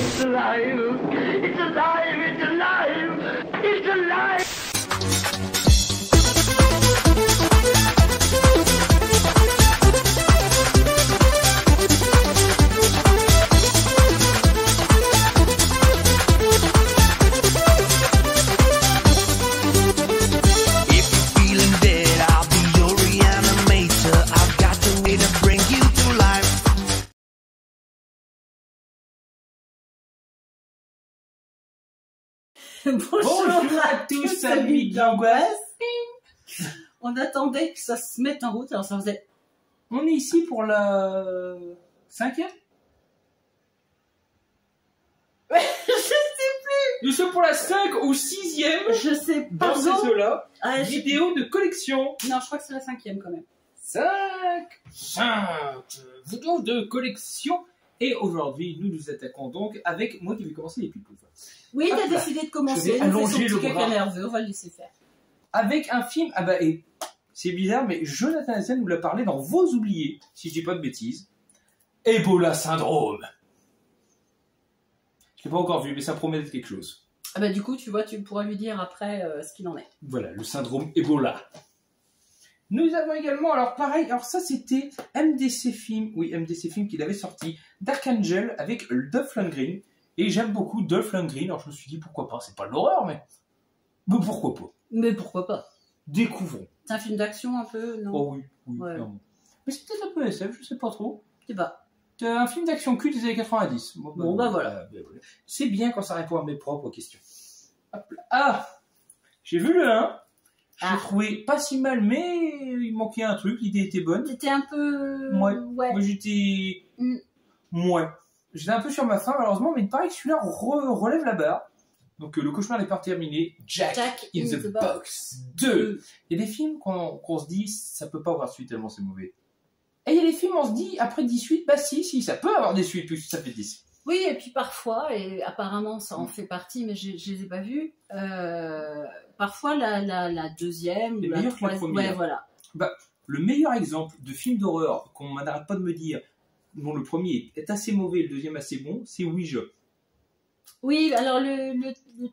It's alive! It's alive! It's alive! It's alive! Bonjour à tous, amis d'angoisse. On attendait que ça se mette en route, alors ça faisait... On est ici pour la 5e. Je sais plus. Nous sommes pour la 5 ou 6e. Je sais pas. Dans ces eaux-là. Ah, Vidéo de collection. Non, je crois que c'est la 5e quand même. 5 vidéo de collection. Et aujourd'hui, nous nous attaquons donc avec moi qui vais commencer les plus pauvres. Oui, Hop t'as là. décidé de Je commencer. vais Il fait son allonger petit le caca bras. nerveux, on va le laisser faire. Avec un film, ah bah et c'est bizarre, mais Jonathan Hassen nous l'a parlé dans Vos Oubliés, si je dis pas de bêtises. Ebola Syndrome. Je l'ai pas encore vu, mais ça promet d'être quelque chose. Ah bah du coup, tu vois, tu pourras lui dire après ce qu'il en est. Voilà, le syndrome Ebola. Nous avons également, alors pareil, alors ça c'était MDC Film, oui MDC Film qu'il avait sorti, Dark Angel avec Dolph Lundgren. Et j'aime beaucoup Dolph Lundgren, alors je me suis dit pourquoi pas, c'est pas de l'horreur mais pourquoi pas. Mais pourquoi pas? Découvrons. C'est un film d'action un peu, non? Oh oui, Ouais. clairement. Mais c'est peut-être un peu SF, je sais pas trop. Je sais pas. C'est un film d'action culte des années 90. Bon, bah voilà. C'est bien quand ça répond à mes propres questions. Hop là. Ah, j'ai vu le 1. Je l'ai trouvé pas si mal, mais il manquait un truc, l'idée était bonne. C'était un peu... Ouais. Ouais. Moi j'étais... Moins. J'étais un peu sur ma faim malheureusement, mais il paraît que celui-là relève la barre. Donc le cauchemar n'est pas terminé. Jack in the Box 2. Il y a des films qu'on se dit, ça peut pas avoir de suite tellement c'est mauvais. Et il y a des films, on se dit, après 10 suites, bah si, ça peut avoir des suites, puisque ça fait 10. Oui, et puis parfois, et apparemment ça en fait partie, mais je les ai pas vus, parfois la deuxième, Les ou la meilleurs que la troisième, première. ouais, voilà. Bah, le meilleur exemple de film d'horreur qu'on n'arrête pas de me dire, dont le premier est assez mauvais et le deuxième assez bon, c'est Ouija. Oui, alors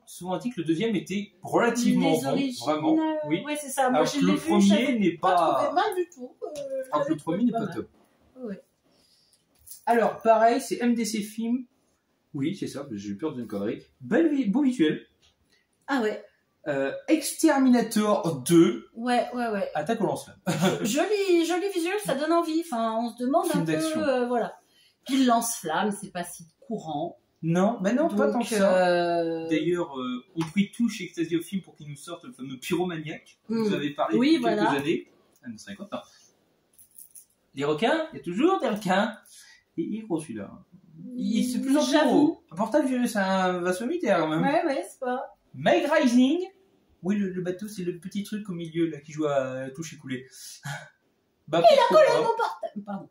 Souvent dit que le deuxième était relativement les bon, origines, vraiment. Oui. ouais, c'est ça. Moi, Alors je que l'ai le vu, premier j'avais n'est pas trouvé pas... mal du tout. Alors que le premier n'est pas mal. top. Ouais. Alors, pareil, c'est MDC Film. Oui, c'est ça, j'ai eu peur d'une connerie. Beau visuel. Ah ouais. Exterminator 2. Ouais. Attaque au lance-flamme. Joli visuel, ça donne envie. Enfin, on se demande Film un d'action. peu, voilà. Puis le lance-flamme, c'est pas si courant. Non, mais non, pas tant Donc, que ça. D'ailleurs, on prie tout chez Extasio Film pour qu'il nous sorte le fameux pyromaniaque. Vous avez parlé Oui, depuis quelques voilà. années. Ah, nous serions contents. Les requins, il y a toujours des requins. Et il est gros celui-là. C'est plus en plus gros. Un portage, c'est un vaisseau militaire quand même. Ouais, c'est pas... Meg Rising. Oui, le bateau, c'est le petit truc au milieu là qui joue à toucher couler. Bah, Il a collé mon portable. Pardon.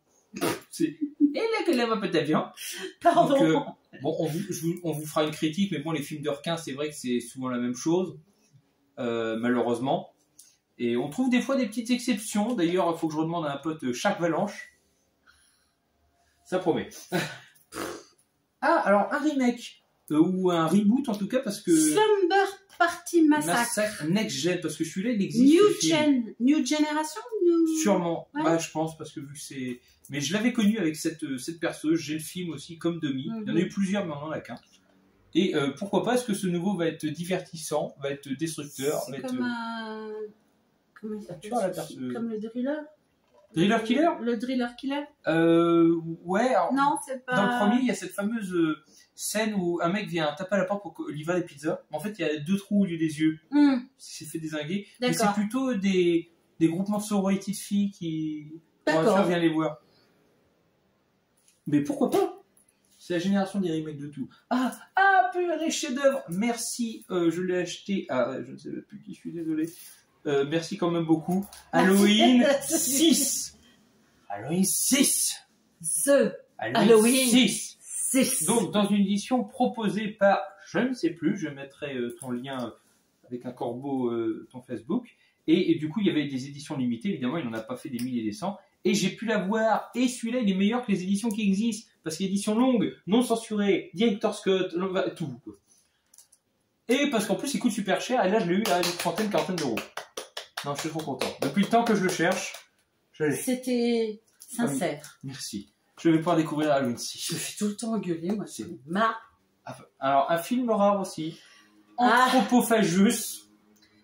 Et là, que là, va peut-être bien. Pardon. Donc, bon, on vous fera une critique, mais bon, les films de requins, c'est vrai que c'est souvent la même chose, malheureusement. Et on trouve des fois des petites exceptions. D'ailleurs, il faut que je redemande à un pote Shark Valanche. Ça promet. Ah, alors un remake, ou un reboot en tout cas, parce que... Slumber Party Massacre. Next Gen, parce que celui-là, il existe. New Generation Sûrement, Ouais. bah, je pense, parce que vu que c'est... Mais je l'avais connu avec cette perceuse, j'ai le film aussi, comme Demi. Il y en a eu plusieurs, mais on en a qu'un. Et pourquoi pas, est-ce que ce nouveau va être divertissant, va être destructeur, va être... Comme un... Comment il s'appelle Tu vois, la perceuse. Comme le driller. Driller Killer. Le driller killer. Ouais, alors, Non, c'est pas... dans le premier, il y a cette fameuse scène où un mec vient taper à la porte pour livrer des pizzas. En fait, il y a 2 trous au lieu des yeux. Il s'est fait dézinguer. Mais c'est plutôt des groupements de sororité de filles qui... D'accord. Vient les voir. Mais pourquoi pas? C'est la génération des remakes de tout. Ah, purée, chef-d'œuvre. Merci, je l'ai acheté à... Je ne sais plus qui, je suis désolé. Merci quand même beaucoup. Halloween 6. Halloween 6. Halloween 6. 6. Donc, dans une édition proposée par, je ne sais plus, je mettrai ton lien avec un corbeau, ton Facebook. Et du coup, il y avait des éditions limitées. Évidemment, il n'en a pas fait des milliers et des cents. Et j'ai pu la voir. Et celui-là, il est meilleur que les éditions qui existent. Parce qu'il y a édition longue, non censurée, Director's Cut, tout. Et parce qu'en plus, il coûte super cher. Et là, je l'ai eu à une trentaine, quarantaine d'euros. Non, je suis trop content. Depuis le temps que je le cherche, je l'ai. C'était sincère. Merci. Je vais pouvoir découvrir la Lune 6. Je me fais tout le temps engueuler, moi. C'est- Ma. Un film rare aussi. Anthropophagus.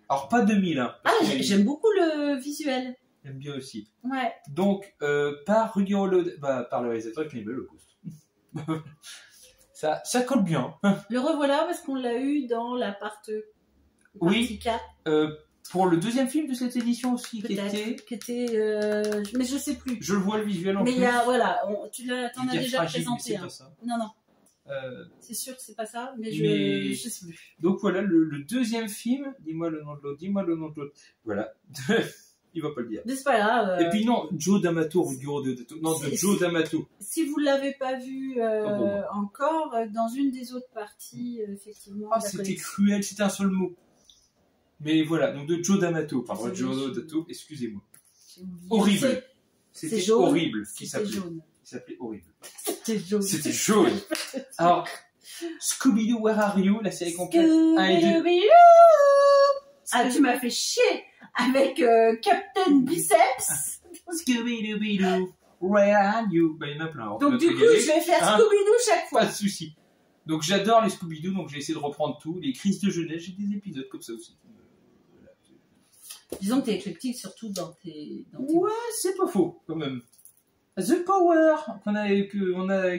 Alors, pas 2000, hein. J'aime beaucoup le visuel. J'aime bien aussi. Ouais. Donc, par Rudy Hollow, par le réalisateur Cannibal Holocaust. ça colle bien. Le revoilà parce qu'on l'a eu dans la partie Oui. 4. Pour le deuxième film de cette édition aussi, Peut-être. Mais je sais plus. Je le vois le visuel en Mais plus. il y a, voilà, t'en as Il y a déjà Fragile, mais présenté. c'est Hein. pas ça. Non. Euh, C'est sûr que c'est pas ça, mais Mais- je sais plus. donc voilà, le deuxième film, dis-moi le nom de l'autre, Voilà. Il va pas le dire. Mais c'est pas grave. Et puis non, Joe D'Amato, Rudy D'Amato. Non, de Joe D'Amato. Si vous l'avez pas vu bon. encore, dans une des autres parties, effectivement. Ah, de la c'était collection. cruel, c'était un seul mot. Mais voilà, donc de Joe D'Amato, pardon, C'est Joe jaune. D'Amato, excusez-moi. J'ai oublié. Horrible. C'est C'était jaune. horrible. Qui C'était s'appelait. jaune. Il s'appelait horrible. C'était jaune. C'était jaune. Alors, Scooby-Doo, Where Are You, la série complète. Un et deux. Scooby-Doo. Ah, tu m'as fait chier avec Captain Biceps. Scooby-Doo, Where Are You. Bah, il y en a plein. Alors, Donc tu du vas te coup, régaler. je vais faire Hein, Scooby-Doo chaque fois. pas de soucis. Donc j'adore les Scooby-Doo, donc j'ai essayé de reprendre tout. Les crises de jeunesse, j'ai des épisodes comme ça aussi. Voilà. Disons que t'es éclectique surtout dans tes... Ouais, c'est pas faux, quand même. The Power,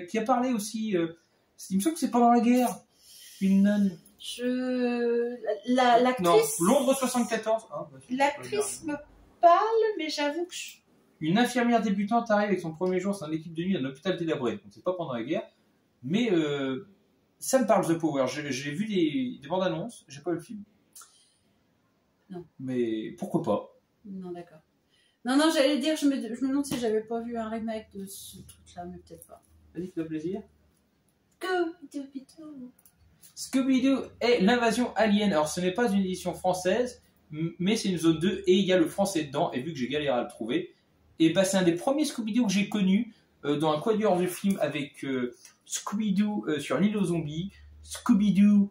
qui a parlé aussi. Il me semble que c'est pendant la guerre. Une nonne. Non, L'actrice... Londres 74. Ah, bah, c'est L'actrice pas me parle, mais j'avoue que je... Une infirmière débutante arrive avec son premier jour, c'est une équipe de nuit à un hôpital délabré. Donc c'est pas pendant la guerre. Mais ça me parle The Power. J'ai vu des bandes annonces, j'ai pas vu le film. Non. Mais pourquoi pas? Non, d'accord. Non, j'allais dire, je me demande si j'avais pas vu un remake de ce truc-là, mais peut-être pas. Vas-y, fais plaisir. Scooby-Doo. Scooby-Doo est l'invasion alien. Alors ce n'est pas une édition française, mais c'est une zone 2 et il y a le français dedans. Et vu que j'ai galéré à le trouver, et bah c'est un des premiers Scooby-Doo que j'ai connu dans un quatuor de film avec Scooby-Doo sur l'île aux zombies, Scooby-Doo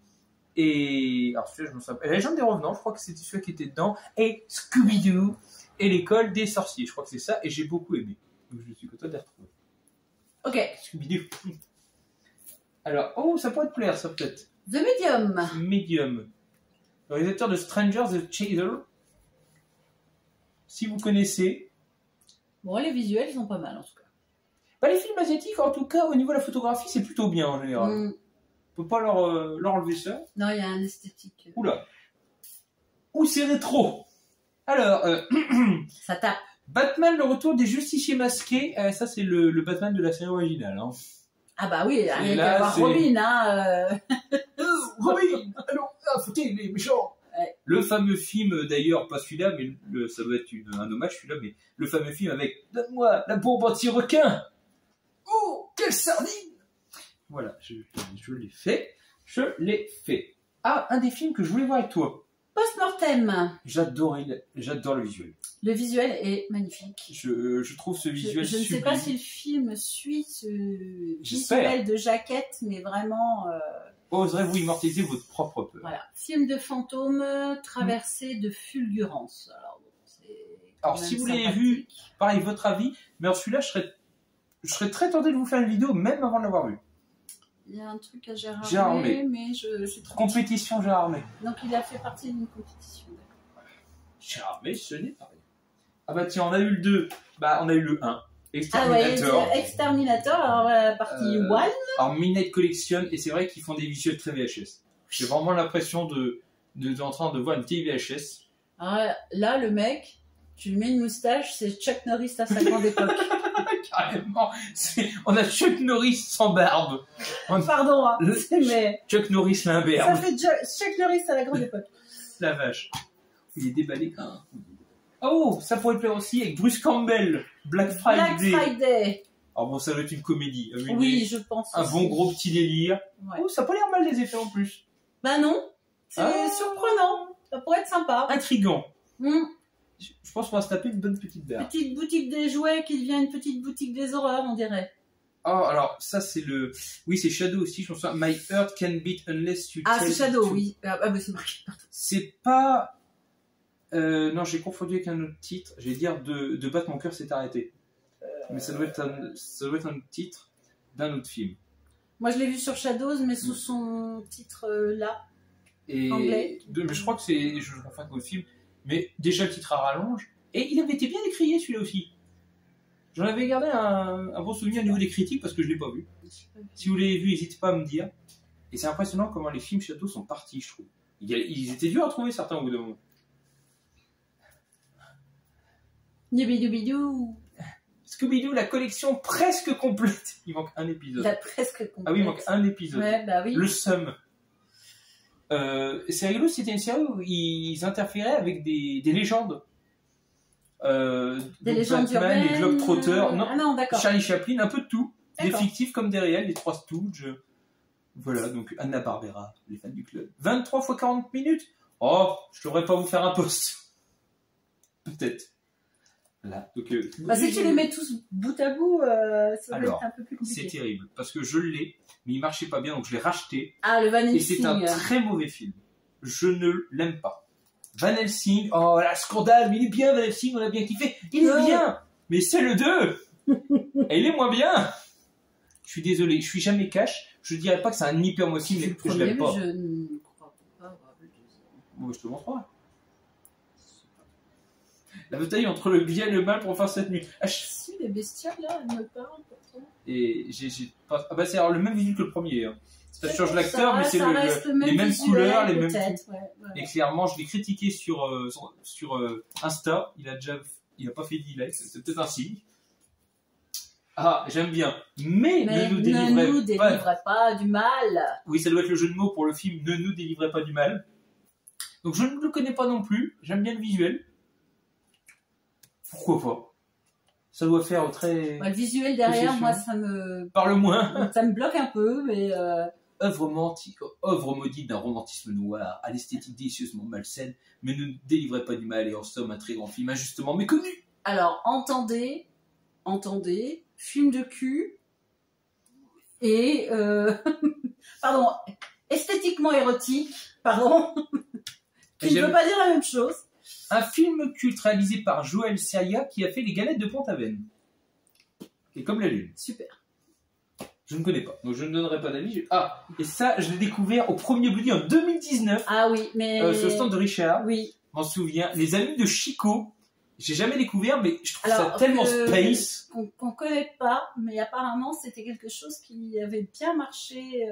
et alors celui-là je me souviens. La légende des revenants, je crois que c'était celui qui était dedans, et Scooby-Doo et l'école des sorciers. Je crois que c'est ça et j'ai beaucoup aimé. Donc je suis content de les retrouver. Ok. Scooby-Doo. Alors, oh, ça pourrait te plaire, ça peut-être. The Medium. Medium. Le réalisateur de Stranger the Chaser. Si vous connaissez. Bon, les visuels, ils sont pas mal, en tout cas. Bah, les films asiatiques, en tout cas, au niveau de la photographie, c'est plutôt bien en général. Mm. On peut pas leur enlever ça. Non, il y a un esthétique. Oula. Ou c'est rétro. Alors, Ça tape. Batman, le retour des justiciers masqués. Ça, c'est le Batman de la série originale. Hein. Ah bah oui, rien là, qu'à voir c'est- Robin, hein. Robin, allons, foutez les méchants. Ouais. Le fameux film, d'ailleurs, pas celui-là, mais ça doit être un hommage celui-là, mais le fameux film avec Donne-moi la bombe anti-requin. Oh, quelle sardine. Voilà, je l'ai fait. Je l'ai fait. Ah, un des films que je voulais voir avec toi. Post-mortem. J'adore le visuel. Le visuel est magnifique. Je trouve ce Je visuel ne sais sublime. pas si le film suit ce J'espère. visuel de jaquette, mais vraiment... Oserez-vous immortaliser votre propre peur? Voilà. Film de fantôme traversé de fulgurance. Alors, bon, c'est Alors, quand si même vous l'avez sympathique. vu, pareil, votre avis. Mais alors celui-là, je serais très tenté de vous faire une vidéo, même avant de l'avoir vu. Il y a un truc à Gérard Gérard May. May, mais je suis trop... Compétition Gérard May. Donc, il a fait partie d'une compétition. D'accord. Gérard May, ce n'est pas rien. Ah bah tiens, on a eu le 2. Bah, on a eu le 1. Ah ouais, Exterminator. c'est Exterminator, alors voilà la partie 1. Alors, Midnight Collection, et c'est vrai qu'ils font des visuels très VHS. J'ai vraiment l'impression en train de voir une vieille VHS. Alors là, le mec, tu lui mets une moustache, c'est Chuck Norris à sa grande époque. Carrément. On a Chuck Norris sans barbe. Pardon, hein, mais Chuck Norris ça l'imberbe. fait Chuck Norris à la grande époque. La vache. Il est déballé. Oh, ça pourrait te plaire aussi avec Bruce Campbell. Black Friday. Black Friday. Alors bon, ça doit être une comédie. Oui, je pense. Un aussi. bon gros petit délire. Ouais. Oh, ça n'a pas l'air mal les effets en plus. Bah non, c'est Ah. surprenant. Ça pourrait être sympa. Intriguant. Hmm. Je pense qu'on va se taper une bonne petite berre. Petite boutique des jouets qui devient une petite boutique des horreurs, on dirait. Oh, alors, ça, c'est le... Oui, c'est Shadow aussi, je me souviens. My heart can beat unless you Ah, tell c'est it Shadow, to. oui. Ah, bah c'est marqué partout. C'est pas... non, j'ai confondu avec un autre titre. Je vais dire de battre mon cœur s'est arrêté. Mais ça doit être un titre d'un autre film. Moi, je l'ai vu sur Shadows, mais sous son titre là. Et Anglais. mais je crois que c'est... Je confonds avec le film. Mais déjà, le titre à rallonge. Et il avait été bien décrié, celui-là aussi. J'en avais gardé un bon souvenir au niveau des critiques parce que je ne l'ai pas vu. Si vous l'avez vu, n'hésitez pas à me dire. Et c'est impressionnant comment les films Shadow sont partis, je trouve. Ils étaient durs à trouver certains au bout d'un moment. Doubidou. Scooby-Doo, la collection presque complète. Il manque un épisode. La presque complète. Ah oui, il manque un épisode. Ouais, bah oui. Le Somme. C'est rigolo, c'était une série où ils interféraient avec des légendes. Des donc légendes Batman, urbaines. les Globetrotters. Non, Ah non, d'accord. Charlie Chaplin, un peu de tout. Des D'accord. fictifs comme des réels, les trois Stooges. Voilà, donc Hanna-Barbera, les fans du club. 23 x 40 minutes. Oh, je devrais pas vous faire un post. Peut-être. Voilà, donc, Bah, si tu les mets tous bout à bout, ça va Alors, être un peu plus c'est compliqué. terrible, parce que je l'ai, mais il marchait pas bien, donc je l'ai racheté. Ah, le Van Et c'est un Helsing. très mauvais film. Je ne l'aime pas. Van Helsing, oh là, scandale, mais il est bien Van Helsing, on a bien kiffé. Il est Ouais. bien, mais c'est le 2. Et il est moins bien. Je suis désolé, je suis jamais cash. Je dirais pas que c'est un hyper mauvais film, Le mais que je premier, l'aime pas. je ne crois pas avoir vu le deuxième. Bon, je te montre pas. La bataille entre le bien et le mal pour faire cette nuit. Ah, Si, les bestioles, là, elles me parlent pourtant. et j'ai pas... Ah bah c'est alors le même visuel que le premier. Hein. Ça change l'acteur, mais c'est Ça reste le même les mêmes visuel, couleurs, les mêmes... peut-être, ouais, voilà. Et clairement, je l'ai critiqué sur Insta. Il a pas fait 10 likes. C'est peut-être un signe. Ah, j'aime bien. Mais Mais ne nous ne délivrez pas. pas du mal. Oui, ça doit être le jeu de mots pour le film Ne nous délivrez pas du mal. Donc je ne le connais pas non plus. J'aime bien le visuel. Pourquoi pas? Ça doit faire très... Ouais, le visuel derrière, Possession. moi, ça me bloque un peu, mais œuvre maudite d'un romantisme noir, à l'esthétique délicieusement malsaine, mais ne nous délivrez pas du mal et en somme un très grand film injustement méconnu. alors, entendez, film de cul et, pardon, esthétiquement érotique, pardon, qui ne J'aime- veut pas dire la même chose. Un film culte réalisé par Joël Seria qui a fait Les Galettes de Pont-Aven. Et comme la lune. Super. Je ne connais pas, donc je ne donnerai pas d'avis. Ah, et ça, je l'ai découvert au premier Bloody en 2019, Ah oui, mais... sur le stand de Richard. Oui. Je m'en souviens. Les Amis de Chico. J'ai jamais découvert, mais je trouve Alors, ça tellement que- space. Qu'on connaît pas, mais apparemment, c'était quelque chose qui avait bien marché,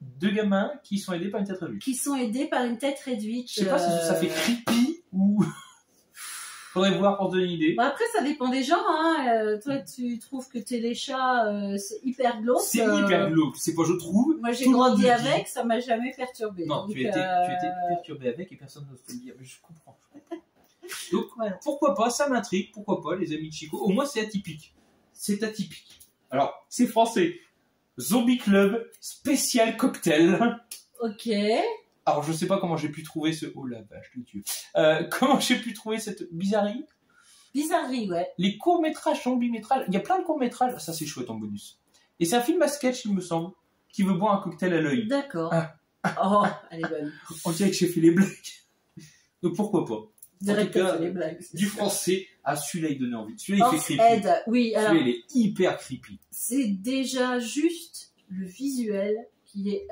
Deux gamins qui sont aidés par une tête réduite. qui sont aidés par une tête réduite. Je sais pas si ça fait creepy ou... Faudrait voir pour donner une idée. Bon, après, ça dépend des gens. Hein. Toi, tu trouves que Téléchat, c'est hyper glauque. C'est hyper glauque. C'est pas je trouve. Moi, j'ai Tout le monde grandi le dit. avec, ça m'a jamais perturbé. Non, Donc, tu as été perturbé avec et personne n'ose te le dire. Mais je comprends. Donc, Voilà. pourquoi pas, ça m'intrigue. Pourquoi pas, les amis de Chico. Au moins, c'est atypique. C'est atypique. Alors, c'est français. Zombie Club spécial cocktail. Ok. Alors, je sais pas comment j'ai pu trouver ce... Oh la vache, le Dieu. Comment j'ai pu trouver cette bizarrerie. Bizarrerie, ouais. Les courts-métrages, zombie-métrages. Il y a plein de courts-métrages. Ça, c'est chouette en bonus. Et c'est un film à sketch, il me semble, qui veut boire un cocktail à l'œil. D'accord. Ah. Oh, elle est bonne. On dirait que j'ai fait les blagues. Donc, pourquoi pas. Direct cas, sur les blagues. Du français, à celui-là, il donnait envie. Celui-là, il fait creepy. Ed, oui, alors, Celui-là, il est hyper creepy. c'est déjà juste le visuel qui est...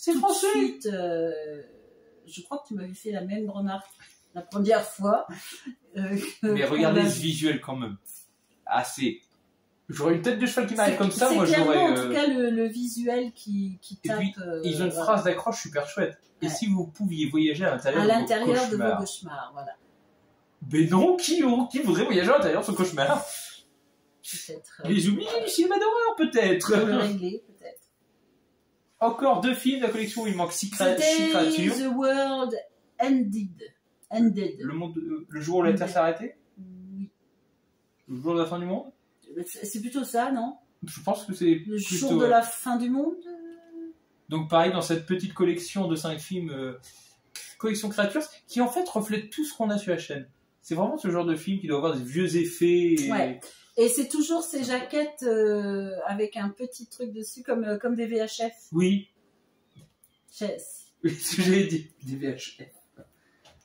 C'est tout de français. suite, je crois que tu m'avais fait la même remarque la première fois. Mais regardez ce visuel quand même. Ah, c'est... J'aurais une tête de cheval qui m'arrive comme ça, moi c'est j'aurais... clairement, en tout cas, le visuel qui Et tape... puis, ils ont une phrase d'accroche super chouette. Et Ouais. si vous pouviez voyager à à l'intérieur de vos cauchemars. cauchemars, voilà. Mais non, qui voudrait voyager à l'intérieur de son cauchemar? Peut-être. Les oubliés du cinéma d'horreur, peut-être. Le régler, peut-être. Encore deux films de la collection où il manque six Today créatures. the world ended. Le jour où la Terre s'est arrêtée. Oui. Le jour de la fin du monde. C'est plutôt ça, non? Je pense que c'est Le plutôt... jour de la fin du monde? Donc pareil, dans cette petite collection de 5 films, collection créatures, qui en fait reflète tout ce qu'on a sur la chaîne. C'est vraiment ce genre de film qui doit avoir des vieux effets. Ouais. Et c'est toujours ces jaquettes avec un petit truc dessus, comme des VHF. Oui. Chess. Oui, ce que j'avais dit, des VHF.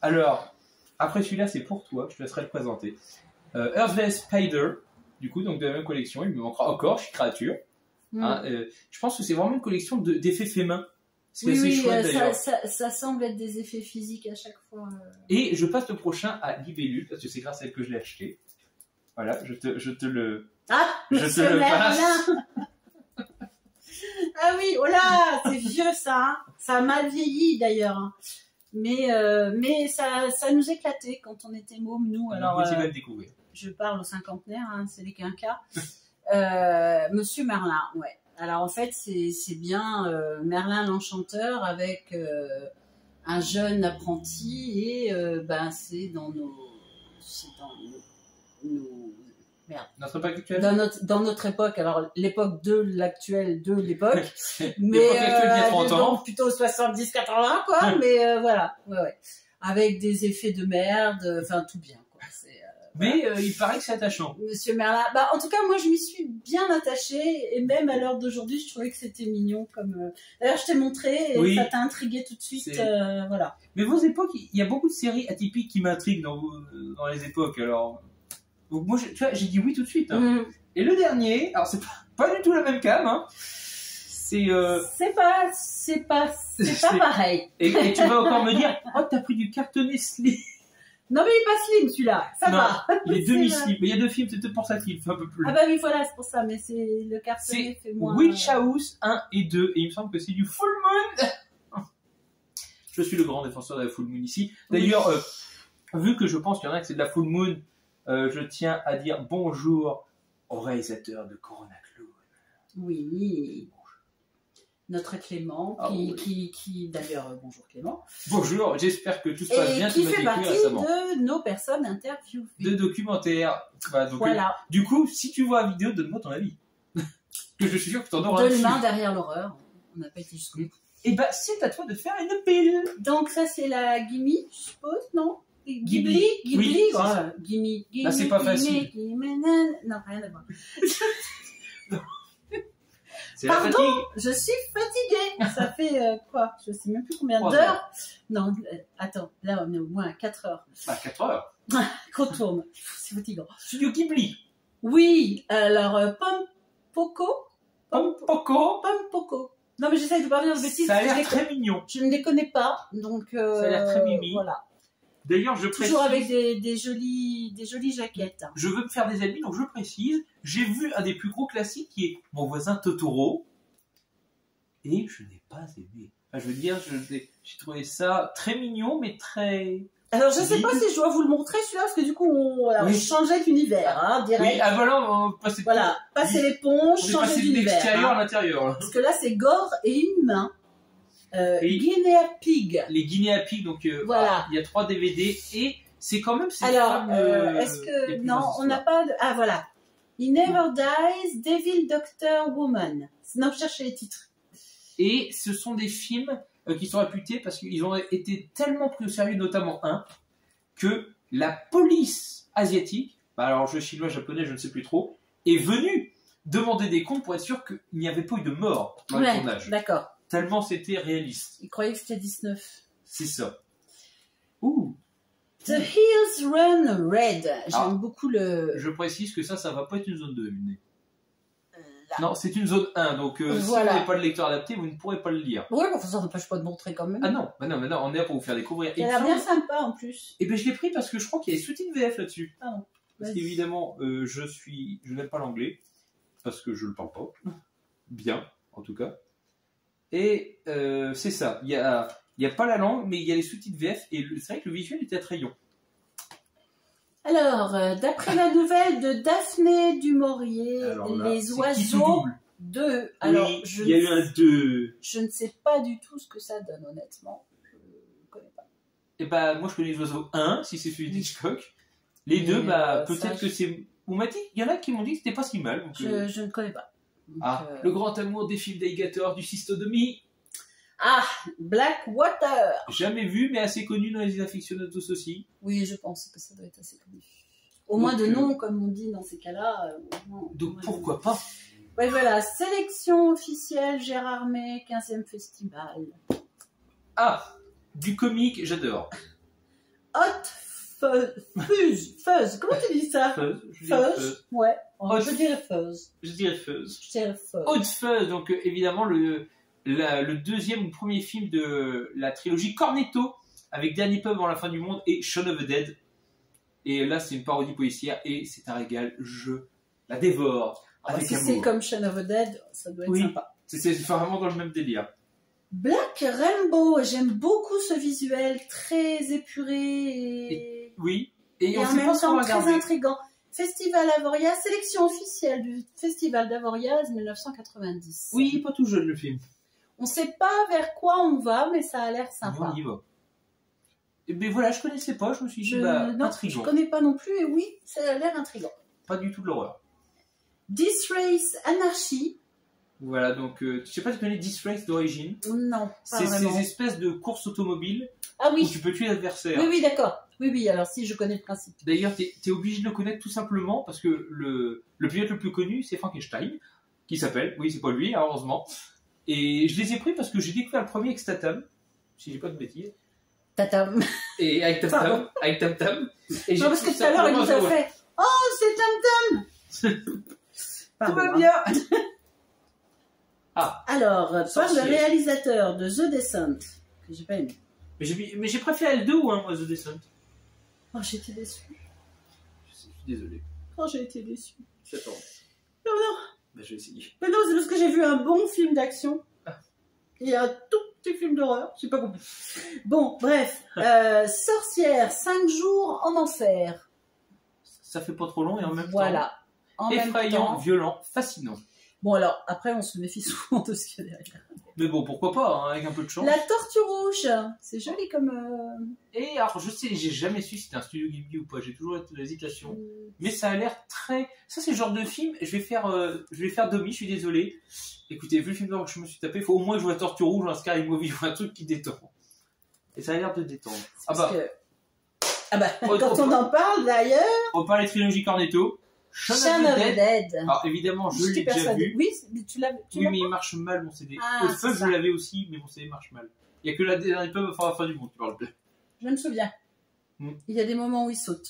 Alors, après celui-là, c'est pour toi, je te laisserai le présenter. Earthless Spider, du coup, donc de la même collection, il me manquera encore, je suis créature. Hein, je pense que c'est vraiment une collection d'effets faits main. C'est assez chouette d'ailleurs. Ça semble être des effets physiques à chaque fois. Et je passe le prochain à Libellule, parce que c'est grâce à elle que je l'ai acheté. Voilà, je te le... Ah, je te le passe. Ah oui, oh là, c'est vieux ça. Hein. Ça a mal vieilli d'ailleurs. Hein. Mais ça nous éclatait quand on était mômes, nous. Alors, tu vas le découvrir. Je parle aux cinquantenaires, hein, c'est les quinquas. Monsieur Merlin, ouais. Alors en fait, c'est bien Merlin l'Enchanteur avec un jeune apprenti et c'est dans nos merde. Notre époque actuelle. Dans notre époque, alors l'époque de l'actuelle de l'époque, mais l'époque actuelle il y a 30 ans. Donc plutôt 70-80 quoi, mais voilà, ouais. Avec des effets de merde, enfin tout bien quoi. Mais il paraît que c'est attachant. Monsieur Merlin, en tout cas moi je m'y suis bien attachée et même à l'heure d'aujourd'hui je trouvais que c'était mignon comme. D'ailleurs je t'ai montré et ça t'a intrigué tout de suite, voilà. Mais vos époques, il y a beaucoup de séries atypiques qui m'intriguent dans les époques alors. Donc moi, tu vois, j'ai dit oui tout de suite. Hein. Et le dernier, alors c'est pas du tout la même cam, hein. C'est pas pareil. Et tu vas encore me dire, oh t'as pris du cartonné slim. Non mais il est pas slim celui-là, ça va. Il est demi-slim, mais il y a 2 films, c'est peut-être pour ça qu'il fait un peu plus. Ah bah oui voilà, c'est pour ça, mais c'est le cartonné fait moins. Witch House 1 et 2, et il me semble que c'est du Full Moon. Je suis le grand défenseur de la Full Moon ici. D'ailleurs, vu que je pense qu'il y en a que c'est de la Full Moon, je tiens à dire bonjour au réalisateur de Corona Clown. Oui. Notre Clément, qui d'ailleurs, bonjour Clément. Bonjour, j'espère que tout se passe bien. Et qui fait partie de nos personnes interviewées. De documentaires. Bah, donc, voilà. Du coup, si tu vois la vidéo, donne-moi ton avis. Que je suis sûr que tu en auras un. De l'humain derrière l'horreur. On n'a pas été jusqu'au bout. Et bah, c'est à toi de faire une pile. Donc ça, c'est la Gimme, je suppose, non? Ghibli, voilà. Gimme. Là, c'est pas facile. Non, rien à voir. Pardon, je suis fatiguée. Ça fait quoi? Je sais même plus combien d'heures. Non, attends, là on est au moins à 4 heures. 4 heures. Qu'on tourne. C'est fatigant. Studio Ghibli. Oui, alors Pompoko. Non mais j'essaie de pas dire de bêtises. Ça a l'air très mignon. Je ne les connais pas, donc ça a l'air très mimi. Voilà. D'ailleurs, je précise... Toujours avec des jolies jaquettes. Je veux me faire des amis, donc je précise. J'ai vu un des plus gros classiques qui est Mon voisin Totoro. Et je n'ai pas aimé. Enfin, je veux dire, j'ai trouvé ça très mignon, mais très... Alors, je ne sais pas si je dois vous le montrer celui-là, parce que du coup, on changeait d'univers, hein, direct. Oui, voilà, on passait... Voilà, passer l'éponge, changer d'univers. On est passé de l'extérieur à l'intérieur. Parce que là, c'est gore et humain. Guinea Pig. Les Guinea Pig, donc voilà. Il y a 3 DVD et c'est quand même... Alors, est-ce que... Non, on n'a pas... Ah, voilà. He Never Dies, Devil Doctor Woman. Non, je cherchais les titres. Et ce sont des films qui sont réputés parce qu'ils ont été tellement pris au sérieux, notamment un, que la police asiatique, alors je chinois, japonais, je ne sais plus trop, est venue demander des comptes pour être sûr qu'il n'y avait pas eu de mort dans le tournage. D'accord. Tellement c'était réaliste. Ils croyaient que c'était 19. C'est ça. Ouh. The Hills Run Red. J'aime beaucoup le... Je précise que ça va pas être une zone 2, Miné. Non, c'est une zone 1, donc si vous voilà. n'avez pas de lecteur adapté, vous ne pourrez pas le lire. Ouais, mais ça n'empêche pas de montrer quand même. Ah non, on est là pour vous faire découvrir. Il a l'air bien sympa en plus. Et bien je l'ai pris parce que je crois qu'il y a des sous-titres VF là-dessus. Ah non. Parce qu'évidemment, je n'aime pas l'anglais, parce que je le parle pas. Bien, en tout cas. Et c'est ça, il y a pas la langue, mais il y a les sous-titres VF, et c'est vrai que le visuel était attrayant. Alors, d'après la nouvelle de Daphné du Maurier, les oiseaux 2. Alors, oui, il y a eu un 2. Je ne sais pas du tout ce que ça donne, honnêtement. Je ne connais pas. Et bah, moi je connais les oiseaux 1, si c'est celui d'Hitchcock. Les 2, peut-être que c'est... On m'a dit, il y en a qui m'ont dit que c'était pas si mal. Donc, je ne connais pas. Donc, le grand amour des films d'alligator, du cystodomie. Ah, Blackwater. Jamais vu, mais assez connu dans les aficionados aussi. Oui, je pense que ça doit être assez connu. Au moins de nom, comme on dit dans ces cas-là. Donc pourquoi pas? Ouais, voilà, sélection officielle Gérard May, 15e festival. Ah, du comique, j'adore. Hot Fuzz. Comment tu dis ça? Fuzz, je dirais Fuzz. Ouais, Hot je dirais Fuzz. Je dirais Fuzz. Je dirais Fuzz. Hot Fuzz, donc évidemment le deuxième ou premier film de la trilogie Cornetto, avec Danny Pub avant la fin du monde et Shaun of the Dead. Et là, c'est une parodie policière et c'est un régal. Je la dévore avec si amour. c'est comme Shaun of the Dead, ça doit être sympa. C'est vraiment dans le même délire. Black Rainbow, j'aime beaucoup ce visuel très épuré et oui, et on en sait même pas ce qu'on temps va très regarder. intriguant. Festival Avoria, sélection officielle du Festival d'Avoria 1990. Oui, pas tout jeune le film. On sait pas vers quoi on va, mais ça a l'air sympa. On y va. Et ben voilà, je connaissais pas, je me suis dit, Non, intriguant. je connais pas non plus, et oui, ça a l'air intriguant. Pas du tout de l'horreur. Disrace Anarchy. Voilà, donc, je sais pas si tu connais Disrace d'origine. Non, pas C'est vraiment. ces espèces de courses automobiles Ah où oui, tu peux tuer l'adversaire. oui, d'accord. Oui, alors si, je connais le principe. D'ailleurs, t'es obligé de le connaître tout simplement parce que le pilote le plus connu, c'est Frankenstein, qui s'appelle, oui, c'est pas lui, hein, heureusement. Et je les ai pris parce que j'ai découvert le premier avec Statham, si j'ai pas de bêtises. Tatam. Et avec Tam Tam. Et Non, parce que tout à l'heure, il nous a fait « Oh, c'est Tam Tam !» Tout va bien. Alors, par Sorcier. le réalisateur de The Descent, que j'ai pas aimé. Mais j'ai préféré L2 ou moi, The Descent. Oh, j'ai été déçue. Je suis désolé. Oh, j'ai été déçue. J'attends. Non, Bah, je vais essayer. mais non, c'est parce que j'ai vu un bon film d'action. Ah. Et un tout petit film d'horreur. J'ai pas compris. Bon, bref. Sorcière, 5 jours en enfer. Ça fait pas trop long et en même Voilà. En temps, même effrayant, temps. violent, fascinant. Bon, alors, après, on se méfie souvent de ce qu'il y a derrière. Mais bon, pourquoi pas, hein, avec un peu de chance. La Tortue Rouge. C'est joli comme... Et alors, je sais, j'ai jamais su si c'était un studio Ghibli ou pas, j'ai toujours été l'hésitation. Mais ça a l'air très... Ça, c'est le genre de film, je vais faire Domi, je suis désolé. Écoutez, vu le film d'horreur que je me suis tapé, il faut au moins jouer à Tortue Rouge, un Sky Movie ou un truc qui détend. Et ça a l'air de détendre. Quand on en parle, d'ailleurs... On parle des trilogies Cornetto. Shaun of the Dead. Alors, évidemment, je l'ai déjà vu. Oui, tu l'as Oui, mais il marche mal, mon CD. Ah, Au feu, c'est je ça. l'avais aussi, mais mon CD marche mal. Il n'y a que la dernière pub à la fin du monde qui parle bien. Je me souviens. Il y a des moments où il saute.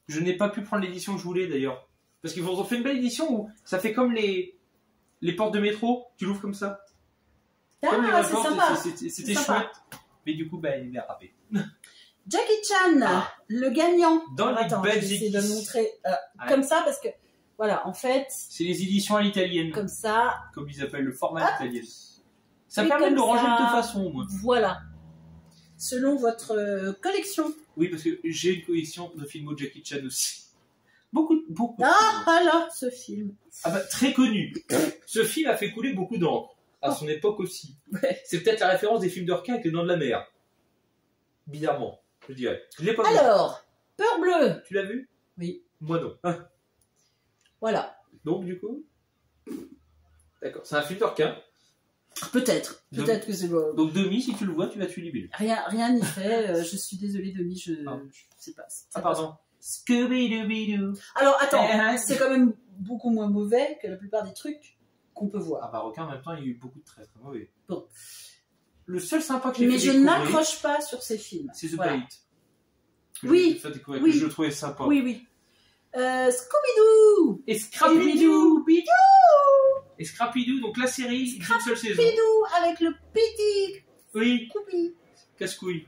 Je n'ai pas pu prendre l'édition que je voulais, d'ailleurs. Parce qu'ils ont fait une belle édition où ça fait comme les portes de métro, tu l'ouvres comme ça. Comme les Ah, c'est portes, sympa. C'était C'est chouette. sympa. Mais du coup, il est râpé. Jackie Chan, le gagnant. Dans les Attends, je vais essayer de le montrer comme ça parce que, voilà, en fait, C'est les éditions à l'italienne, comme ça, comme ils appellent le format italien. Ça Et permet de comme le ranger ça. de toute façon, au moins. voilà. Selon votre collection. Oui, parce que j'ai une collection de films de Jackie Chan aussi. Beaucoup. Ah, voilà, ce film. Ah bah, très connu. Ce film a fait couler beaucoup d'encre. À son époque aussi. Ouais. C'est peut-être la référence des films de requins avec le nom de la mer. Bizarrement, je dirais. Je l'ai pas vu. Alors, Peur bleue. Tu l'as vu? Oui. Moi non. Ah. Voilà. Donc, du coup. D'accord. C'est un film de requin. Peut-être que c'est beau. Donc, Demi, si tu le vois, tu vas tuer les bulles. Rien n'y fait. Je suis désolée, Demi, je sais pas. Ah, pardon. Scooby-Dooby-Doo. Alors, attends, Eh, c'est quand même beaucoup moins mauvais que la plupart des trucs qu'on peut voir. Ah bah, requin, en même temps, il y a eu beaucoup de traîtres. Mauvais. Bon. Le seul sympa que j'ai Mais fait je découvrir, n'accroche pas sur ces films. c'est The Voilà. Bite. Que Oui. j'ai fait découvrir, Oui. que je le trouvais sympa. Oui. Scooby-Doo. Et Scrappy-Doo. Scooby-Doo. Et Scrappy-Doo, donc la série d'une seule saison. Scooby-Doo avec le petit Oui, Scooby. casse-couille.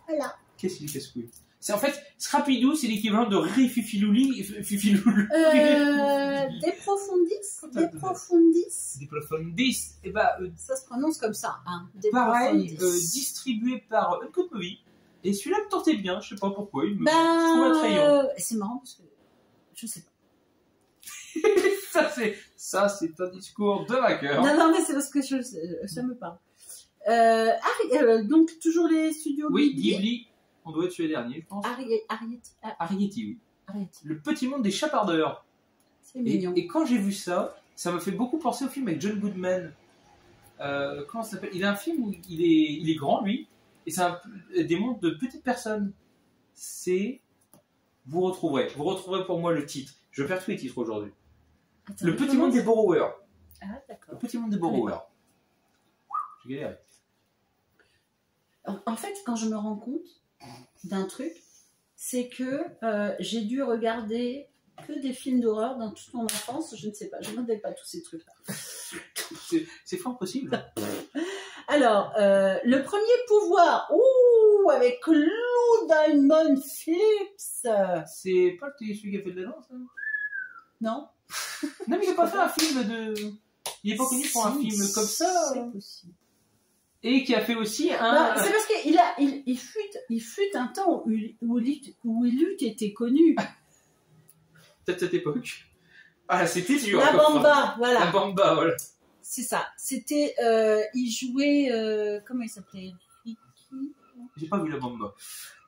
Voilà. Qu'est-ce qu'il est casse-couille? C'est en fait, Scrappy-Doo, c'est l'équivalent de Ré Fifilouli. Des profondis. Des Profondis. Et bah, Ça se prononce comme ça. Hein. Des pareil, profondis. distribué par Uncut Movie. Et celui-là me tentait bien, je sais pas pourquoi. Il me trouve attrayant. C'est marrant parce que je sais pas. Ça, c'est un discours de vainqueur. Non, mais c'est parce que ça me parle. Donc, toujours les studios Oui, Ghibli. Ghibli, on doit être les derniers, je pense. Arrietty, oui. Arrietty. Le petit monde des chapardeurs. C'est mignon. Et quand j'ai vu ça, ça m'a fait beaucoup penser au film avec John Goodman. Comment ça s'appelle? Il a un film où il est grand, lui, et c'est des mondes de petites personnes. C'est... Vous retrouverez pour moi le titre. Je perds tous les titres aujourd'hui. Attends, Le petit monde des borrowers. Ah, d'accord. Le petit monde des borrowers. J'ai galéré. En fait, quand je me rends compte d'un truc, c'est que j'ai dû regarder que des films d'horreur dans toute mon enfance. Je ne sais pas, je ne regardais pas tous ces trucs-là. C'est fort possible. Alors, le premier pouvoir, avec Lou Diamond Phillips. C'est pas celui qui a fait de la danse, hein? Non. Non, mais il n'a pas fait un film de... Il n'est pas connu pour un film comme ça. C'est possible. Et qui a fait aussi un... Non, c'est parce qu'il fut un temps où il eut été connu. Peut-être cette époque. Ah, c'était dur. La Bamba, voilà. La Bamba, voilà. C'est ça. C'était... il jouait... comment il s'appelait? Ricky? J'ai pas vu la Bamba.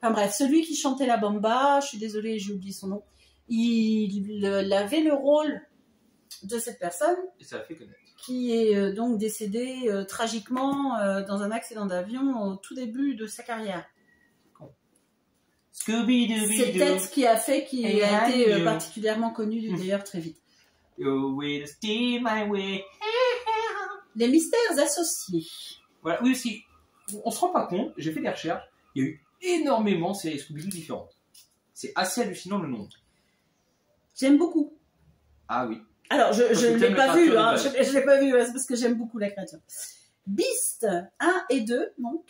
Enfin bref, celui qui chantait la Bamba, je suis désolée, j'ai oublié son nom. Il avait le rôle de cette personne Et ça a fait connaître. qui est donc décédée tragiquement dans un accident d'avion au tout début de sa carrière. Scooby-Dooby-Doo. C'est peut-être ce qui a fait qu'il Et a été I knew. particulièrement connu d'ailleurs très vite. You will steal my way. Les mystères associés. Voilà, oui aussi. On se rend pas compte, j'ai fait des recherches, il y a eu énormément de séries Scooby-Doo différentes. C'est assez hallucinant le nombre. J'aime beaucoup. Ah oui. Alors, je Parce que ne l'ai t'aimes pas la vu, créature hein, de je l'ai pas vu, c'est parce que j'aime beaucoup la créature. Beast 1 et 2, donc,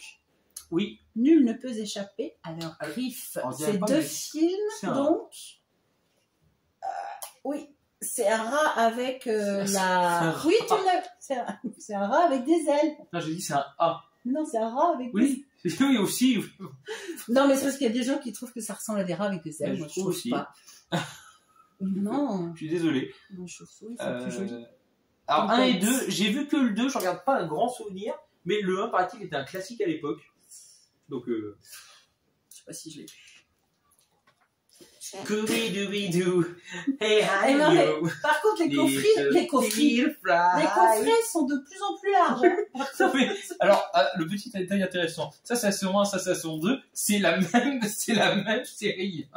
Oui. nul ne peut échapper à leurs griffes. On dirait Ces pas, deux mais films, c'est un donc, oui, c'est un rat avec la... rat. Oui, c'est un rat avec des ailes. Non, j'ai dit c'est un A. Non, c'est un rat avec Oui, oui aussi. des... Non, mais c'est parce qu'il y a des gens qui trouvent que ça ressemble à des rats avec des ailes. Mais Moi, je je trouve trouve aussi. pas. Non, Je suis désolé. les chauves-souris, c'est plus joli. Alors, Donc, 1 et 2, j'ai vu que le 2, je regarde pas un grand souvenir, mais le 1, paraît-il, était un classique à l'époque. Donc, Je sais pas si je l'ai vu. Scooby-Dooby-Doo, hey, Eh hi, non, mais you. par contre, les coffrets sont de plus en plus larges. Hein. Non, mais, alors, le petit détail intéressant, ça c'est la saison 1, ça c'est la saison 2, c'est la même série.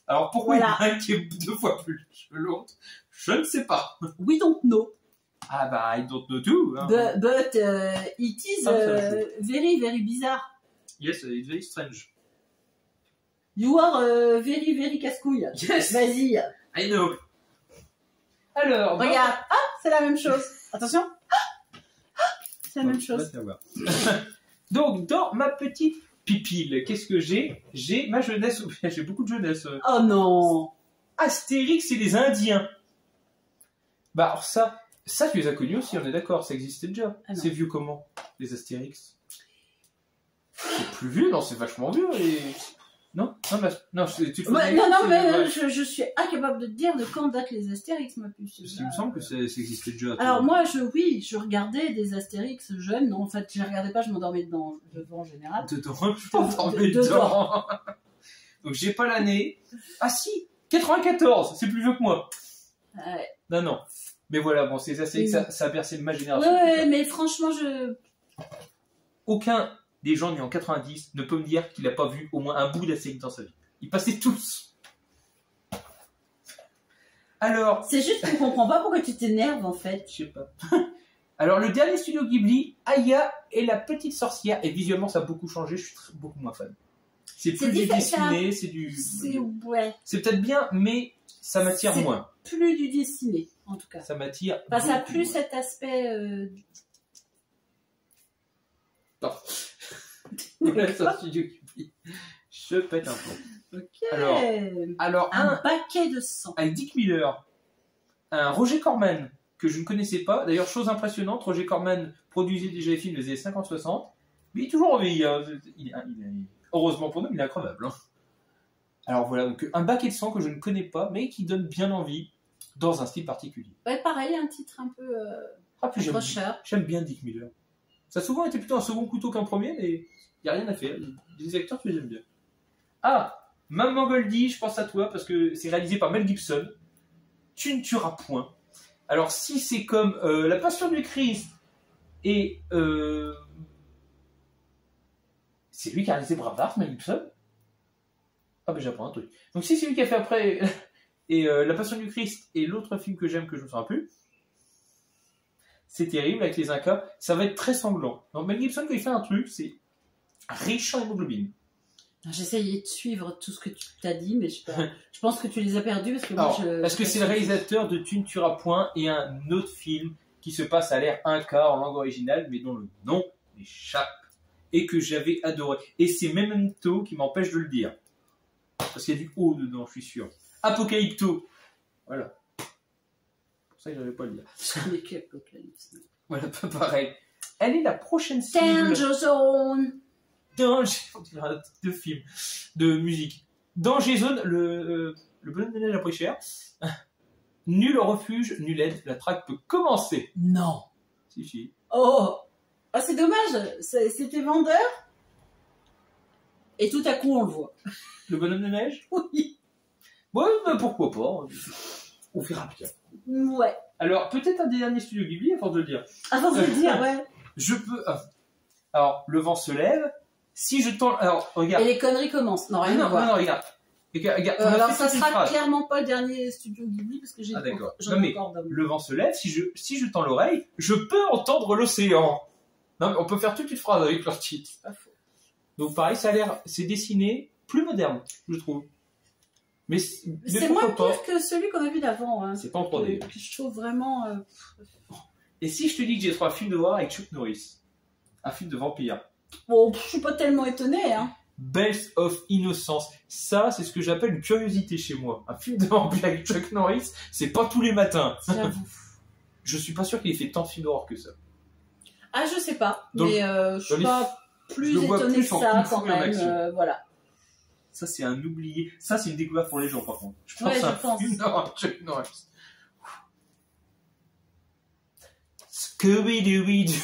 Alors pourquoi Voilà. il y en a un qui est 2 fois plus large que l'autre? Je ne sais pas. We don't know. Ah bah, I don't know too. Hein. But it is Ça joue. very, very bizarre. Yes, it's very strange. You are very, very casse-couille. Yes, Vas-y. I know. Alors, Regarde. Ah, c'est la même chose. Attention. C'est la même chose. Donc, dans ma petite pipile, qu'est-ce que j'ai? J'ai ma jeunesse, j'ai beaucoup de jeunesse. Oh non. Astérix et les Indiens. Bah, alors ça tu les as connus aussi, on est d'accord, ça existait déjà. Ah non. C'est vieux comment, les Astérix? C'est plus vieux, non, c'est vachement vieux. Non, non, tu te Ouais, fais- non, c'est- mais ouais. je suis incapable de te dire de quand datent les Astérix, ma puce. Parce qu'il me semble que ça existait déjà. Alors moi, je regardais des Astérix jeunes. Non, en fait, je regardais pas, je m'endormais devant en général. Dedans, je m'endormais Dedans. dedans. Donc j'ai pas l'année. Ah si, 94, c'est plus vieux que moi. Ouais. Non. Mais voilà, bon, c'est Astérix, Oui. ça a bercé ma génération. Ouais, mais franchement, Aucun des gens nés en 90 ne peut me dire qu'il n'a pas vu au moins un bout d'Astérix dans sa vie. Ils passaient tous. Alors, c'est juste qu'on comprend pas pourquoi tu t'énerves en fait. je sais pas. Alors, le dernier studio Ghibli, Aya et la petite sorcière, et visuellement ça a beaucoup changé, je suis beaucoup moins fan. C'est plus du dessiné, c'est du... Ouais. C'est peut-être bien, mais ça m'attire C'est moins. plus du dessiné, en tout cas. Ça m'attire. Enfin, ça a beaucoup plus moins. cet aspect. Non. Voilà, c'est un studio Ghibli. Je pète un peu. Ok. Alors Un paquet de sang. un Dick Miller, un Roger Corman, que je ne connaissais pas. D'ailleurs, chose impressionnante, Roger Corman produisait déjà des films des années 50-60, mais il est toujours en vie. Hein. Heureusement pour nous, il est incroyable. Hein. Alors voilà, donc un paquet de sang que je ne connais pas, mais qui donne bien envie, dans un style particulier. Ouais, pareil, un titre un peu Ah, puis accrocheur. j'aime bien Dick Miller. Ça a souvent été plutôt un second couteau qu'un premier, mais il n'y a rien à faire. Les acteurs, tu les aimes bien. Ah, Maman Goldie, je pense à toi, parce que c'est réalisé par Mel Gibson. Tu ne tueras point. Alors, si c'est comme La Passion du Christ, Et c'est lui qui a réalisé Braveheart, Mel Gibson. Ah ben j'apprends un truc. Donc si c'est lui qui a fait après et La Passion du Christ et l'autre film que j'aime que je me souviens plus, c'est terrible avec les Incas, ça va être très sanglant. Donc Mel Gibson quand il fait un truc, c'est riche en hémoglobine. J'essayais de suivre tout ce que tu t'as dit, mais je pense que tu les as perdus parce que moi parce que c'est le réalisateur de Tu ne tueras point et un autre film qui se passe à l'ère Inca en langue originale, mais dont le nom m'échappe et que j'avais adoré. Et c'est Memento qui m'empêche de le dire. Parce qu'il y a du O dedans, je suis sûr. Apocalypto. Voilà. C'est pour ça que je n'avais pas à le dire. Je connais que Apocalypse. Voilà, pas pareil. Elle est la prochaine cible. Danger Zone. De film, de musique. Danger Zone, le bonhomme de neige a pris cher. Nul refuge, nul aide, la traque peut commencer. Non. Si. Oh. Ah, c'est dommage. C'était vendeur. Et tout à coup, on le voit. Le bonhomme de neige? Oui. Ouais, mais pourquoi pas. On verra bien. Ouais. Alors, peut-être un des derniers studios Ghibli, avant de le dire. Avant de le dire, ouais. Je peux... Alors, le vent se lève. Si je tends... Alors, regarde. Et les conneries commencent. Non, rien à voir. Non, regarde. Regarde, alors, ça sera clairement pas le dernier studio Ghibli, parce que j'ai d'accord. j'en ai encore d'hommes. Le vent se lève. Si je tends l'oreille, je peux entendre l'océan. Non, mais on peut faire toute une phrase avec leur titre. Pas faux. Donc, pareil, ça a l'air... C'est dessiné plus moderne, je trouve. Mais c'est moins pire que celui qu'on a vu d'avant. Hein. C'est pas en 3D. Que je trouve vraiment... Et si je te dis que j'ai trouvé un film de horreur avec Chuck Norris, un film de vampire. Bon, je suis pas tellement étonnée. Hein. Bells of Innocence. Ça, c'est ce que j'appelle une curiosité chez moi. Un film de vampire avec Chuck Norris, c'est pas tous les matins. J'avoue. Je suis pas sûr qu'il ait fait tant de films d'horreur que ça. Ah, je sais pas. Donc, mais je suis pas plus étonnée que ça quand même. Voilà. Ça, c'est un oublié. Ça, c'est une découverte pour les gens, par contre. Je pense ouais, à un film d'horreur Chuck Norris. Scooby-Dooby-Doo.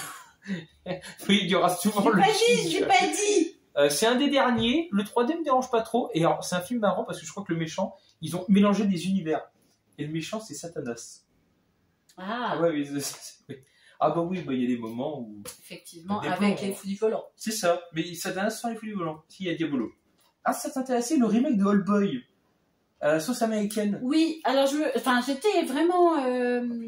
Oui, il y aura souvent le... J'ai pas dit. C'est un des derniers. Le 3D me dérange pas trop. Et alors, c'est un film marrant parce que je crois que le méchant, ils ont mélangé des univers. Et le méchant, c'est Satanas. Ah ouais, oui. Ah bah oui, il y a des moments où... Effectivement, avec les fous du volant. C'est ça. Mais Satanas sans les fous du volant. Si, il y a Diabolo. Ah, ça t'intéressait le remake de Old Boy à la sauce américaine? Oui, alors j'étais vraiment...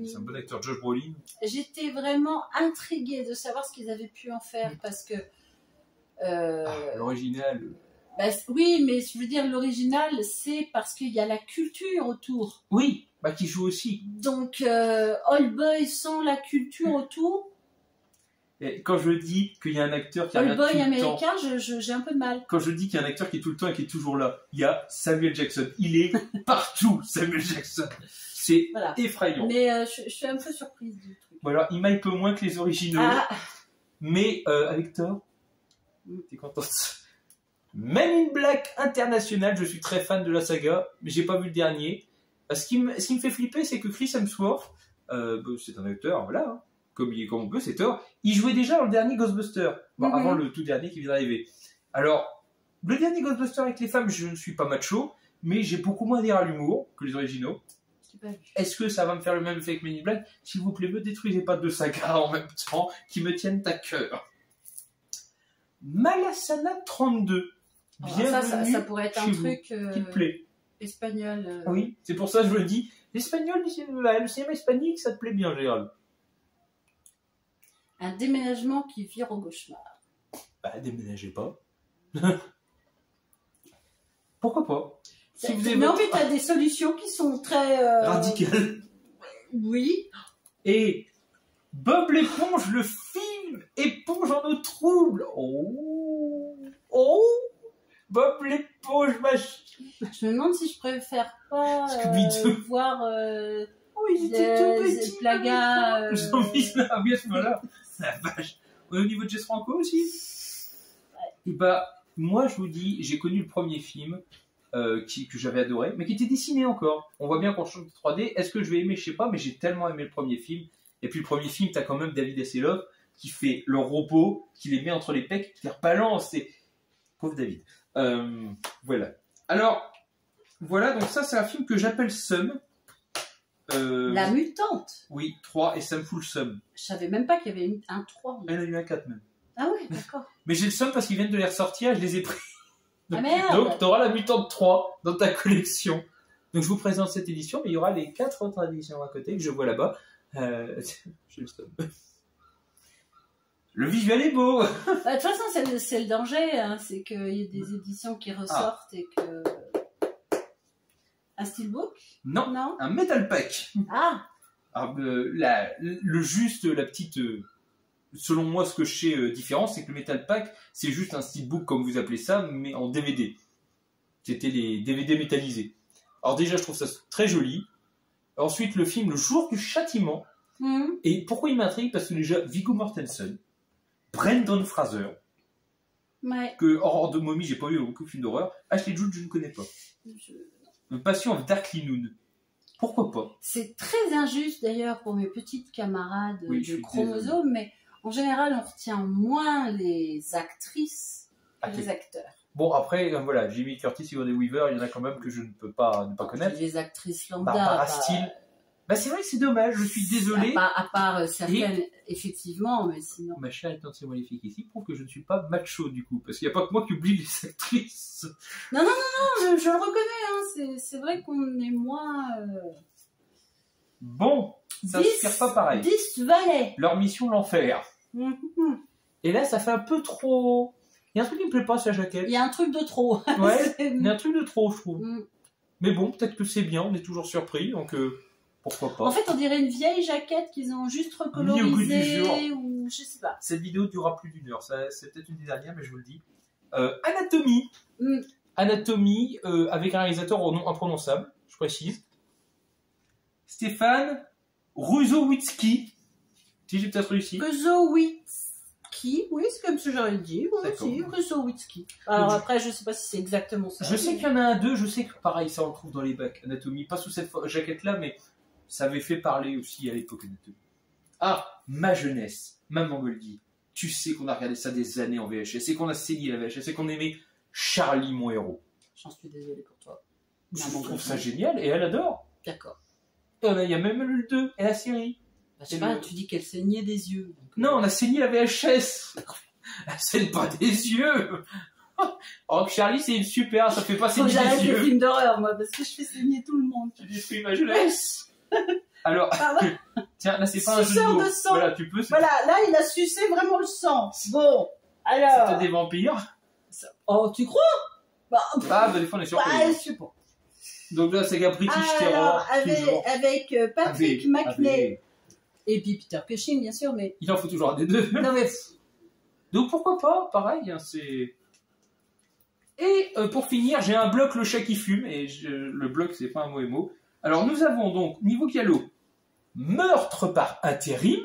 c'est un bon acteur, Josh Brolin. J'étais vraiment intriguée de savoir ce qu'ils avaient pu en faire parce que... l'original... oui, mais je veux dire, l'original, c'est parce qu'il y a la culture autour. Oui, qui joue aussi. Donc, Old Boy sans la culture autour... Et quand je dis qu'il y a un acteur qui a Old Boy américain, j'ai un peu de mal. Quand je dis qu'il y a un acteur qui est tout le temps et qui est toujours là, il y a Samuel Jackson. Il est partout, Samuel Jackson. C'est effrayant. Mais je suis un peu surprise du truc. Voilà, il m'aille peu moins que les originaux. Mais avec Thor, t'es contente? Men in Black International, je suis très fan de la saga, mais j'ai pas vu le dernier. Ce qui me fait flipper, c'est que Chris Hemsworth, c'est un acteur, voilà, hein. Comme on peut, c'est Thor. Il jouait déjà dans le dernier Ghostbuster, avant le tout dernier qui vient d'arriver. Alors, le dernier Ghostbuster avec les femmes, je ne suis pas macho, mais j'ai beaucoup moins d'air à l'humour que les originaux. Est-ce que ça va me faire le même effet que Men in Black? S'il vous plaît, me détruisez pas deux sagas en même temps qui me tiennent à cœur. Malassana 32. Bienvenue ça pourrait être un truc qui te plaît. Espagnol. Oui, c'est pour ça que je le dis. L'espagnol, le cinéma hispanique, ça te plaît bien, Gérald. Un déménagement qui vire au cauchemar. Déménagez pas. Pourquoi pas? Si vous avez envie, t'as des solutions qui sont très... radicales. Oui. Et Bob l'éponge, le film Éponge en eau trouble. Oh Bob l'éponge, Je me demande si je préfère pas voir... il était tout petit. Plaga. Oui, à ce moment-là. La vache. Au niveau de Jess Franco aussi. Ouais. Et moi, je vous dis, j'ai connu le premier film que j'avais adoré, mais qui était dessiné encore. On voit bien qu'on change de 3D. Est-ce que je vais aimer? Je sais pas, mais j'ai tellement aimé le premier film. Et puis le premier film, t'as quand même David Hasselhoff qui fait le robot, qui les met entre les pecs, qui les rebalance. Pauvre David. Voilà. Alors, voilà, donc ça, c'est un film que j'appelle Sum. La mutante. Oui, 3 et ça me fout le seum. Je savais même pas qu'il y avait un 3. Il y en a eu un 4 même. Ah ouais, d'accord. Mais j'ai le seum parce qu'ils viennent de les ressortir et je les ai pris. Ah merde. Donc, tu auras la mutante 3 dans ta collection. Donc, je vous présente cette édition, mais il y aura les 4 autres éditions à côté que je vois là-bas. J'ai le seum. Le visuel est beau. Bah, de toute façon, c'est le danger, hein, c'est qu'il y a des éditions qui ressortent et que... Un steelbook? Non, Non. un metal pack. Ah. Alors, la petite... selon moi, ce que je sais différent, c'est que le metal pack, c'est juste un steelbook, comme vous appelez ça, mais en DVD. C'était les DVD métallisés. Alors déjà, je trouve ça très joli. Ensuite, le film Le Jour du Châtiment. Et pourquoi il m'intrigue? Parce que déjà, Viggo Mortensen, Brendan Fraser, Ouais. que hors de Mommy, j'ai pas vu beaucoup de films d'horreur. Ashley Judd, je ne connais pas. Passion of Darkly Noon. Pourquoi pas? C'est très injuste d'ailleurs pour mes petites camarades Oui, je de suis chromosomes, mais en général, on retient moins les actrices que les acteurs. Bon, après, voilà, Jimmy Curtis, Sigourney Weaver, il y en a quand même que je ne peux pas ne pas connaître. Les actrices lambda. Barbara Steele. Bah, c'est vrai que c'est dommage, je suis désolé. À part certaines, effectivement, mais sinon. Ma chère Attention Maléfique ici prouve que je ne suis pas macho du coup, parce qu'il n'y a pas que moi qui oublie les actrices. Non, je le reconnais, hein, c'est vrai qu'on est moins. Bon, ça se fait pas pareil. 10 valets. Leur mission, l'enfer. Et là, ça fait un peu trop. Il y a un truc qui me plaît pas sur la jaquette. Il y a un truc de trop. Ouais, il y a un truc de trop, je trouve. Mm. Mais bon, peut-être que c'est bien, on est toujours surpris, donc pourquoi pas. En fait, on dirait une vieille jaquette qu'ils ont juste recolorisée ou je sais pas. Cette vidéo durera plus d'1 heure, c'est peut-être une des dernières, mais je vous le dis. Anatomie. Anatomie avec un réalisateur au nom imprononçable, je précise. Stéphane Ruzowitzki. Si j'ai peut-être réussi. Ruzowitzki, oui, c'est comme ça que j'aurais dit. Moi aussi, Ruzowitzki. Alors après, je sais pas si c'est exactement ça. Je sais qu'il y en a un, deux, je sais que pareil, ça on le trouve dans les bacs. Anatomie, pas sous cette jaquette-là, mais ça avait fait parler aussi à l'époque Anatomie. Ah, ma jeunesse, maman me le dit. Tu sais qu'on a regardé ça des années en VHS, et qu'on a saigné la VHS, et qu'on aimait Charlie, mon héros. J'en suis désolée pour toi. Je trouve ça génial, et elle adore. D'accord. Il y a même le 2 et la série. Bah, je sais pas, tu dis qu'elle saignait des yeux. Donc... Non, on a saigné la VHS. Elle saigne pas des yeux. Oh, Charlie, c'est super, ça fait pas saigner des yeux. J'arrête les films d'horreur, moi, parce que je fais saigner tout le monde. Tu détruis ma jeunesse. Alors, tiens, là, c'est pas un jeu de mots. De sang. Voilà, tu peux. Voilà, là, il a sucé vraiment le sang. Bon, alors. C'était des vampires. Oh, tu crois? Bah, des fois, on est surpris. Ouais, je sais pas. Donc là, c'est British Terror. Avec Patrick McNay. Et puis Peter Cushing, bien sûr, mais... Il en faut toujours un des deux. Non, mais... Donc pourquoi pas, pareil, hein, c'est... Et pour finir, j'ai un bloc Le Chat qui fume, et le bloc, c'est pas un mauvais mot. Alors nous avons donc, niveau galop, Meurtre par intérim.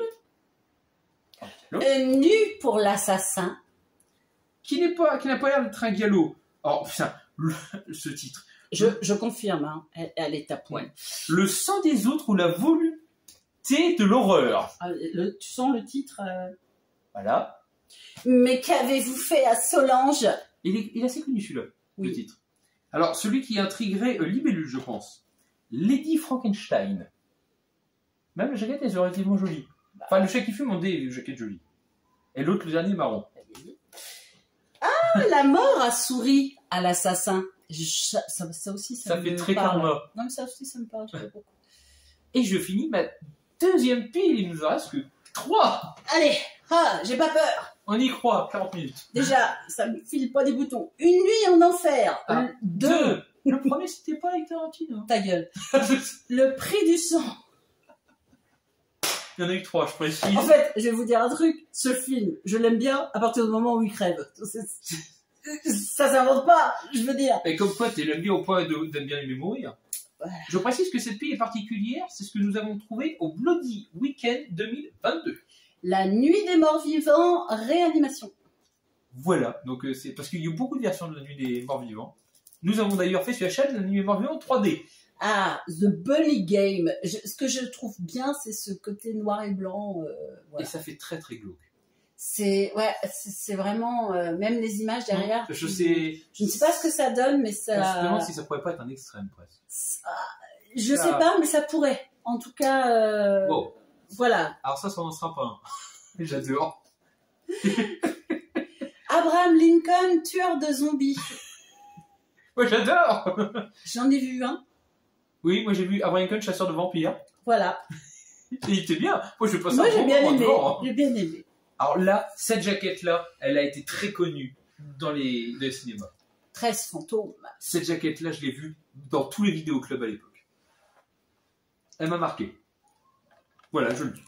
Nu pour l'assassin. Qui n'a pas l'air d'être un galop. Alors, putain, ce titre... Je confirme, hein, elle est à point. Le sang des autres ou la volupté de l'horreur. Tu sens le titre Voilà. Mais qu'avez-vous fait à Solange? Il est assez connu celui-là, oui. le titre. Alors, celui qui intriguerait Libellule, je pense. Lady Frankenstein. Même la jaquette est relativement jolie. Enfin, le chat qui fume, on dit une jaquette jolie. Et l'autre, le dernier, marron. Ah, la mort a souri à l'assassin. Ça aussi, ça fait me très parle. karma. Non, mais ça aussi, ça me parle. Je sais pas pourquoi. Et je finis ma deuxième pile. Il nous en reste que 3. Allez, j'ai pas peur. On y croit, 40 minutes. Déjà, ça me file pas des boutons. Une nuit en enfer. 2. Le premier, c'était pas avec Tarantino. Ta gueule. Le prix du sang. Il y en a eu 3, je précise. En fait, je vais vous dire un truc. Ce film, je l'aime bien à partir du moment où il crève. Ça s'invente pas, je veux dire. Et comme quoi, tu l'aimes bien au point d'aimer bien aimer mourir. Ouais. Je précise que cette pile est particulière. C'est ce que nous avons trouvé au Bloody Weekend 2022. La nuit des morts vivants, réanimation. Voilà, donc c'est parce qu'il y a eu beaucoup de versions de la nuit des morts vivants. Nous avons d'ailleurs fait sur la chaîne la nuit des morts vivants 3D. Ah, The Bunny Game. Ce que je trouve bien, c'est ce côté noir et blanc. Voilà. Et ça fait très très glauque. C'est vraiment même les images derrière. Je ne sais pas ce que ça donne, mais ça. Je me demande si ça pourrait pas être un extrême presque. Je sais pas, mais ça pourrait. En tout cas, Bon, voilà. alors ça n'en sera pas un. J'adore. Abraham Lincoln, tueur de zombies. Moi, j'adore. J'en ai vu un. Oui, moi j'ai vu Abraham Lincoln, chasseur de vampires. Voilà. Et il était bien. Moi, je passe Moi, un j'ai bon bien moment aimé. devant, hein. J'ai bien aimé. Alors là, cette jaquette-là, elle a été très connue dans les cinémas. 13 fantômes. Cette jaquette-là, je l'ai vue dans tous les vidéoclubs à l'époque. Elle m'a marqué. Voilà, je le dis.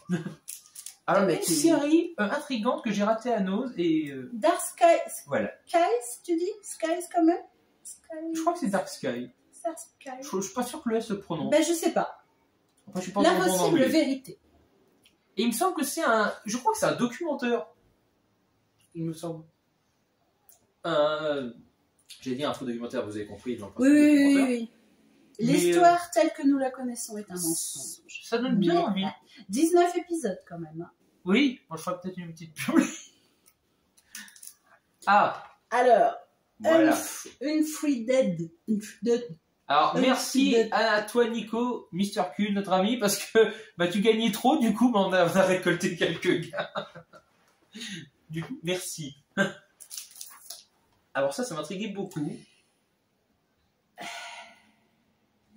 Alors, mais une tu- série intrigante que j'ai ratée à Nose et Dark Skies, voilà. tu dis? Skies quand même? Je crois que c'est Dark Sky. Dark Skies. Je suis pas sûr que le S se prononce. Ben, je sais pas. Enfin, je suis pas vraiment bon en L'impossible anglais. vérité. Et il me semble que c'est un... Je crois que c'est un documentaire. Il me semble. J'ai dit un faux documentaire, vous avez compris. J'en pense Oui, que c'est un oui, oui, documentaire. oui. L'histoire telle que nous la connaissons est un mensonge. Ça donne bien Mais, envie. 19 épisodes quand même. Hein. Oui, moi je ferais peut-être une petite pub. Ah, Alors, voilà. une free dead. Alors, merci de- à toi, Nico, Mr. Q, notre ami, parce que bah, tu gagnais trop, du coup, bah, on a récolté quelques gars. Du coup, merci. Alors ça m'intriguait beaucoup.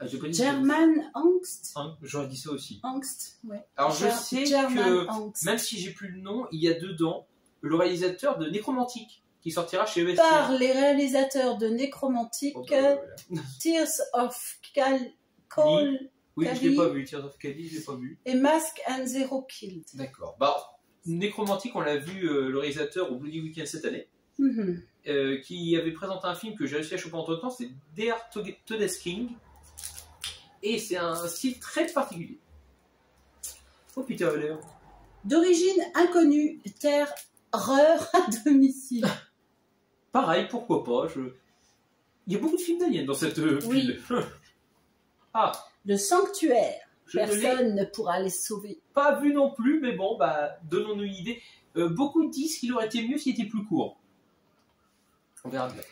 Ah, j'ai pas dit German Angst. Hein, j'aurais dit ça aussi. Angst, ouais. Alors je sais German que, Angst. même si j'ai plus le nom, il y a dedans le réalisateur de Nécromantique, qui sortira chez ESC. Par les réalisateurs de Nécromantique, Oh, bah, voilà. Tears of Call Oui, je Cali. l'ai pas vu, Tears of Cali, je l'ai pas vu. et Mask and Zero Killed. D'accord. Bah, Nécromantique, on l'a vu le réalisateur au Bloody Weekend cette année, Mhm. qui avait présenté un film que j'ai réussi à choper entre temps, c'est Dear Todesking, et c'est un style très particulier. Oh putain, l'air. D'origine inconnue, terreur à domicile. Pareil, pourquoi pas. Il y a beaucoup de films d'aliens dans cette Oui. ville. Ah, Le sanctuaire. je ne l'ai Personne ne pourra les sauver. pas vu non plus, mais bon, bah, donnons-nous une idée. Beaucoup disent qu'il aurait été mieux s'il était plus court. On verra bien.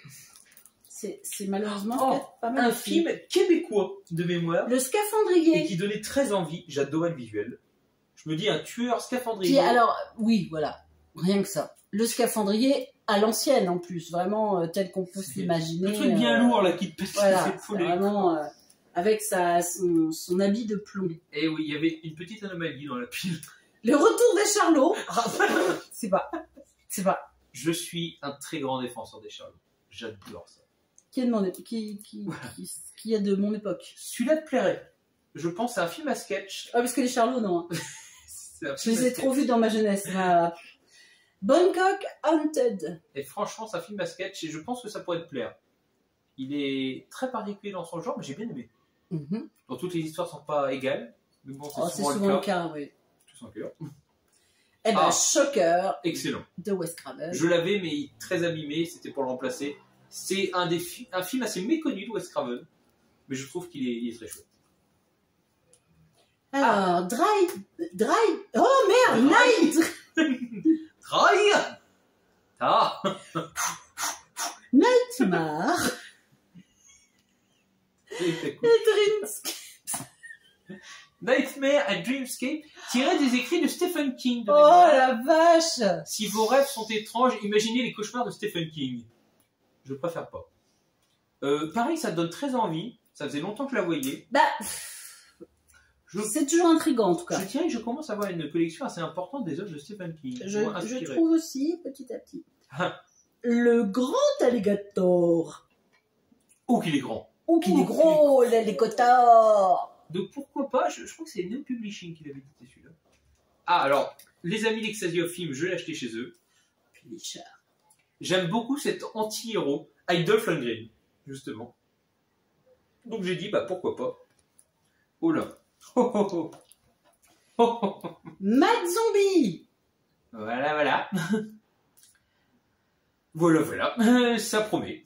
C'est malheureusement Oh, pas mal. Un de films. film québécois de mémoire Le et scaphandrier. qui donnait très envie. J'adorais le visuel. Je me dis un tueur scaphandrier. Qui, alors, oui, voilà. Rien que ça. Le scaphandrier à l'ancienne en plus. Vraiment tel qu'on peut s'imaginer. Le truc bien lourd là qui te pète Voilà. les C'est épaules. vraiment avec son habit de plomb. Et oui, il y avait une petite anomalie dans la pile. Le retour des Charlots. C'est pas. C'est pas. Je suis un très grand défenseur des Charlots. J'adore ça. Qui est de mon époque qui est de mon époque. Celui-là te plairait. Je pense à un film à sketch. Ah, parce que les Charlots, non. Hein. C'est un Je film les à ai sketch. trop vus dans ma jeunesse. Voilà. Bangkok Haunted. Et franchement, c'est un film à sketch et je pense que ça pourrait te plaire. Il est très particulier dans son genre, mais j'ai bien aimé. Mhm. Dans toutes les histoires sont pas égales. Mais bon, Oh, c'est c'est souvent, le cas. oui. Tout en cœur. Eh ben, Ah. Shocker Excellent. de Wes Craven. Je l'avais, mais très abîmé. C'était pour le remplacer. C'est un film assez méconnu de Wes Craven. Mais je trouve qu'il est très chouette. Alors, oh merde, Night Trahi. Ah. Nightmare. Dreamscape. Nightmare and Dreamscape, tiré des écrits de Stephen King. de Oh mémoire. la vache. Si vos rêves sont étranges, imaginez les cauchemars de Stephen King. Je préfère pas. Pareil, ça te donne très envie. Ça faisait longtemps que je la voyais. Bah, Je, c'est toujours intriguant en tout cas. je dirais que je commence à avoir une collection assez importante des œuvres de Stephen King. Je Inspirées. trouve aussi, petit à petit. Ah. Le grand alligator. Oh, qu'il est grand. Oh, qu'il Oh, est gros, l'alligator. Donc pourquoi pas, je crois que c'est Neo Publishing qui l'avait édité celui-là. Ah, alors, les amis d'Ecstasy of Film, je l'ai acheté chez eux. Publisher. J'aime beaucoup cet anti-héros, Idolf Lundgren, justement. Donc j'ai dit, bah pourquoi pas. Oh là. Oh, oh, oh. Oh, oh, oh. Mad Zombie. Voilà, voilà. Voilà, voilà. Ça promet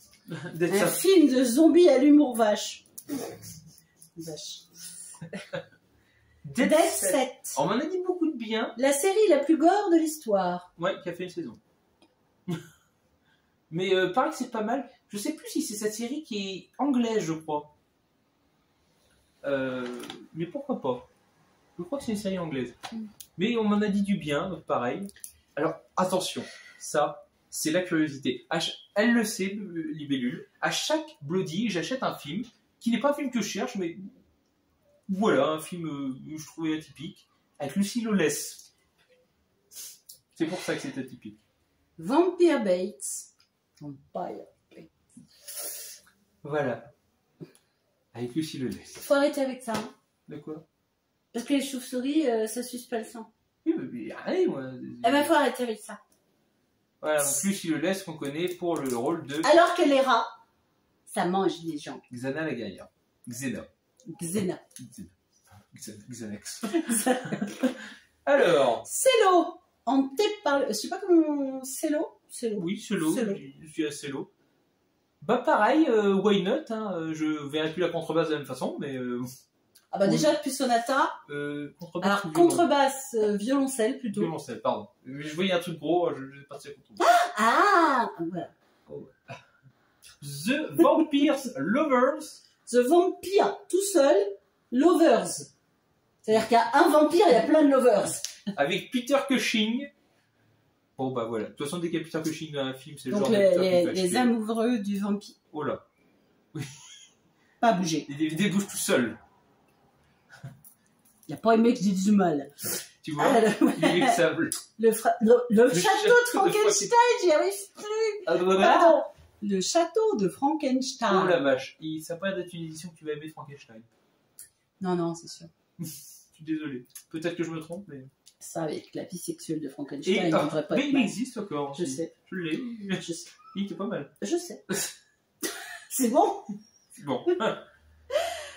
d'être Un ça. film de zombies à l'humour vache. Vache. Dead Dead Set. Set. On m'en a dit beaucoup de bien. La série la plus gore de l'histoire. Ouais, qui a fait une saison. Mais pareil que c'est pas mal. Je sais plus si c'est cette série qui est anglaise, je crois. Mais pourquoi pas. Je crois que c'est une série anglaise. Mais on m'en a dit du bien, donc pareil. Alors, attention, ça, c'est la curiosité. Elle le sait, Libellule. À chaque Bloody, j'achète un film qui n'est pas un film que je cherche, mais voilà, un film que je trouvais atypique, avec Lucy Lawless. C'est pour ça que c'est atypique. Vampire Bates. Vampire Bates. Voilà. Avec Lucy Lawless. Faut arrêter avec ça. Hein. De quoi? Parce que les chauves-souris, ça suce pas le sang. Oui, mais allez, moi. Eh ben, faut arrêter avec ça. Voilà, donc Lucy Lawless qu'on connaît pour le rôle de Alors que les rats, ça mange les gens. Xana la guerrière. Xena. Xena. Xanax. Alors. Cello. Hanté par... Je sais pas comment... Cello. Oui, Cello. Cello. Je suis à Cello. Bah pareil, why not, hein, je verrai plus la contrebasse de la même façon, mais... Ah bah déjà, depuis Sonata... contrebasse Alors, ou violon contrebasse, violoncelle plutôt. Violoncelle, pardon. Je voyais un truc gros, je vais passer à contrebasse. Ah voilà. The Vampires Lovers. The Vampire, tout seul, Lovers. C'est-à-dire qu'il y a un vampire, il y a plein de lovers. Avec Peter Cushing. Bon bah voilà. De toute façon, dès qu'il y a Peter Cushing dans un film, c'est le Donc genre d'acteur qui fait les acheter. amoureux du vampire. Oh là. Pas bouger. Les DVD bougent tout seul. Il n'y a pas aimé que je dise du mal. Tu vois, Ah, il est vexable. le château de Frankenstein, j'y arrive plus. Ah, bah, Pardon. Le château de Frankenstein. Oh la vache. Ça peut être une édition que tu vas aimer de Frankenstein. Non, c'est sûr. Je suis désolé. Peut-être que je me trompe, mais... Ça, avec la vie sexuelle de Frankenstein, Et, il ne devrait pas mais être il mal. existe encore. Je aussi. sais. Je l'ai. Je sais. Il était pas mal. Je sais. C'est bon. Bon.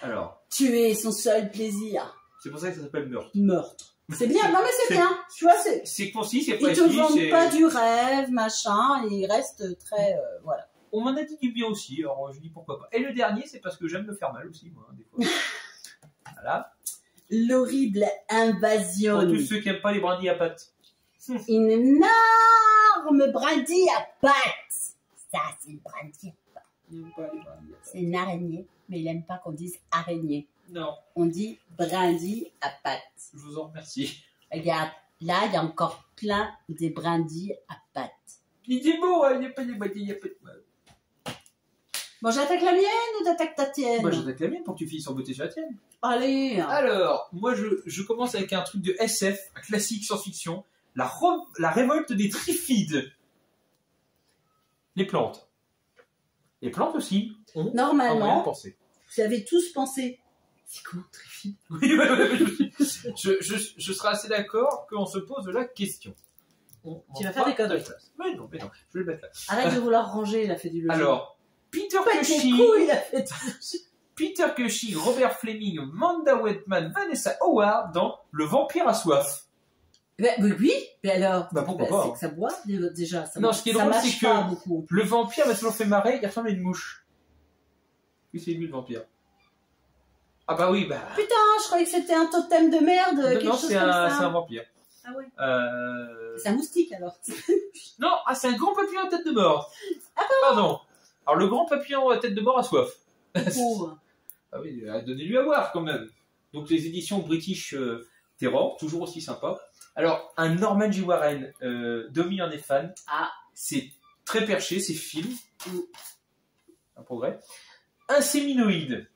Alors, Tuer son seul plaisir. c'est pour ça que ça s'appelle Meurtre. Meurtre. C'est bien. Non, mais c'est bien. Tu vois, c'est... C'est concis, c'est Ils précis. te vendent c'est- pas du rêve, machin, et ils restent très... voilà. On m'en a dit du bien aussi, alors je dis pourquoi pas. Et le dernier, c'est parce que j'aime me faire mal aussi, moi, des fois. Voilà. L'horrible invasion. Pour tous ceux qui n'aiment pas les brindilles à pâte. Une énorme brindille à pattes. Ça, c'est une brindille. Ils n'aiment pas les brindilles à pâte. C'est une araignée, mais il n'aime pas qu'on dise araignée. Non, On dit brindille à pattes. je vous en remercie. Regarde, là, il y a encore plein des brindilles à pattes. Il dit bon, il n'y a pas de brindilles, il n'y a pas de mal. Bon, j'attaque la mienne ou t'attaques ta tienne? Moi, j'attaque la mienne pour que tu finisses sur beauté sur la tienne. Allez. Alors, moi, je commence avec un truc de SF, un classique science-fiction. La révolte des Trifides. Les plantes. Les plantes aussi ont un moyen de Normalement, penser. vous avez tous pensé. C'est comment Trifide? Oui, je serai assez d'accord qu'on se pose la question. Tu vas faire des conneries. Mais non, je vais le mettre là. Arrête de vouloir ranger, il a fait du logis. Alors, Peter Pète les Cushing, couilles, il a fait du logis. Peter Cushing, Robert Fleming, Manda Whitman, Vanessa Howard dans Le Vampire à soif. Oui, mais alors, Bah, pourquoi pas, c'est hein. que ça boit déjà. Ça Non, marche- ce qui est ça drôle, mâche c'est que- pas beaucoup. Le vampire m'a toujours fait marrer, il ressemble à une mouche. Oui, c'est lui le vampire. Ah bah oui, bah... Putain, je croyais que c'était un totem de merde, quelque non, chose c'est comme un ça. vampire. Ah ouais. Euh... C'est un moustique alors. Non, c'est un grand papillon à tête de mort. Ah Pardon. Alors le grand papillon à tête de mort a soif. Pauvre. Ah oui, donnez-lui à voir quand même. Donc les éditions British Terror, toujours aussi sympa. Alors un Norman J. Warren, Domi en est fan. Ah. C'est très perché, c'est film. Un progrès. Un séminoïde.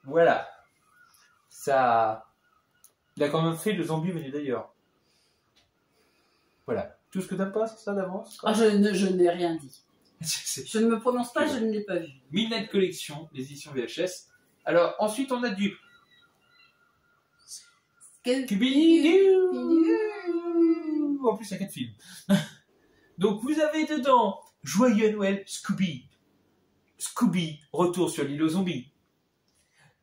Voilà. Ça... Il a quand même fait Le zombie venu d'ailleurs. Voilà. Tout ce que t'aimes pas, c'est ça d'avance? Ah, je n'ai rien dit. C'est Je ne me prononce pas, je ne l'ai pas vu. Midnight Collection, les éditions VHS. Alors, ensuite, on a du Scooby-Doo. En plus, il y a 4 films. Donc, vous avez dedans Joyeux Noël Scooby. Scooby, retour sur l'île aux zombies.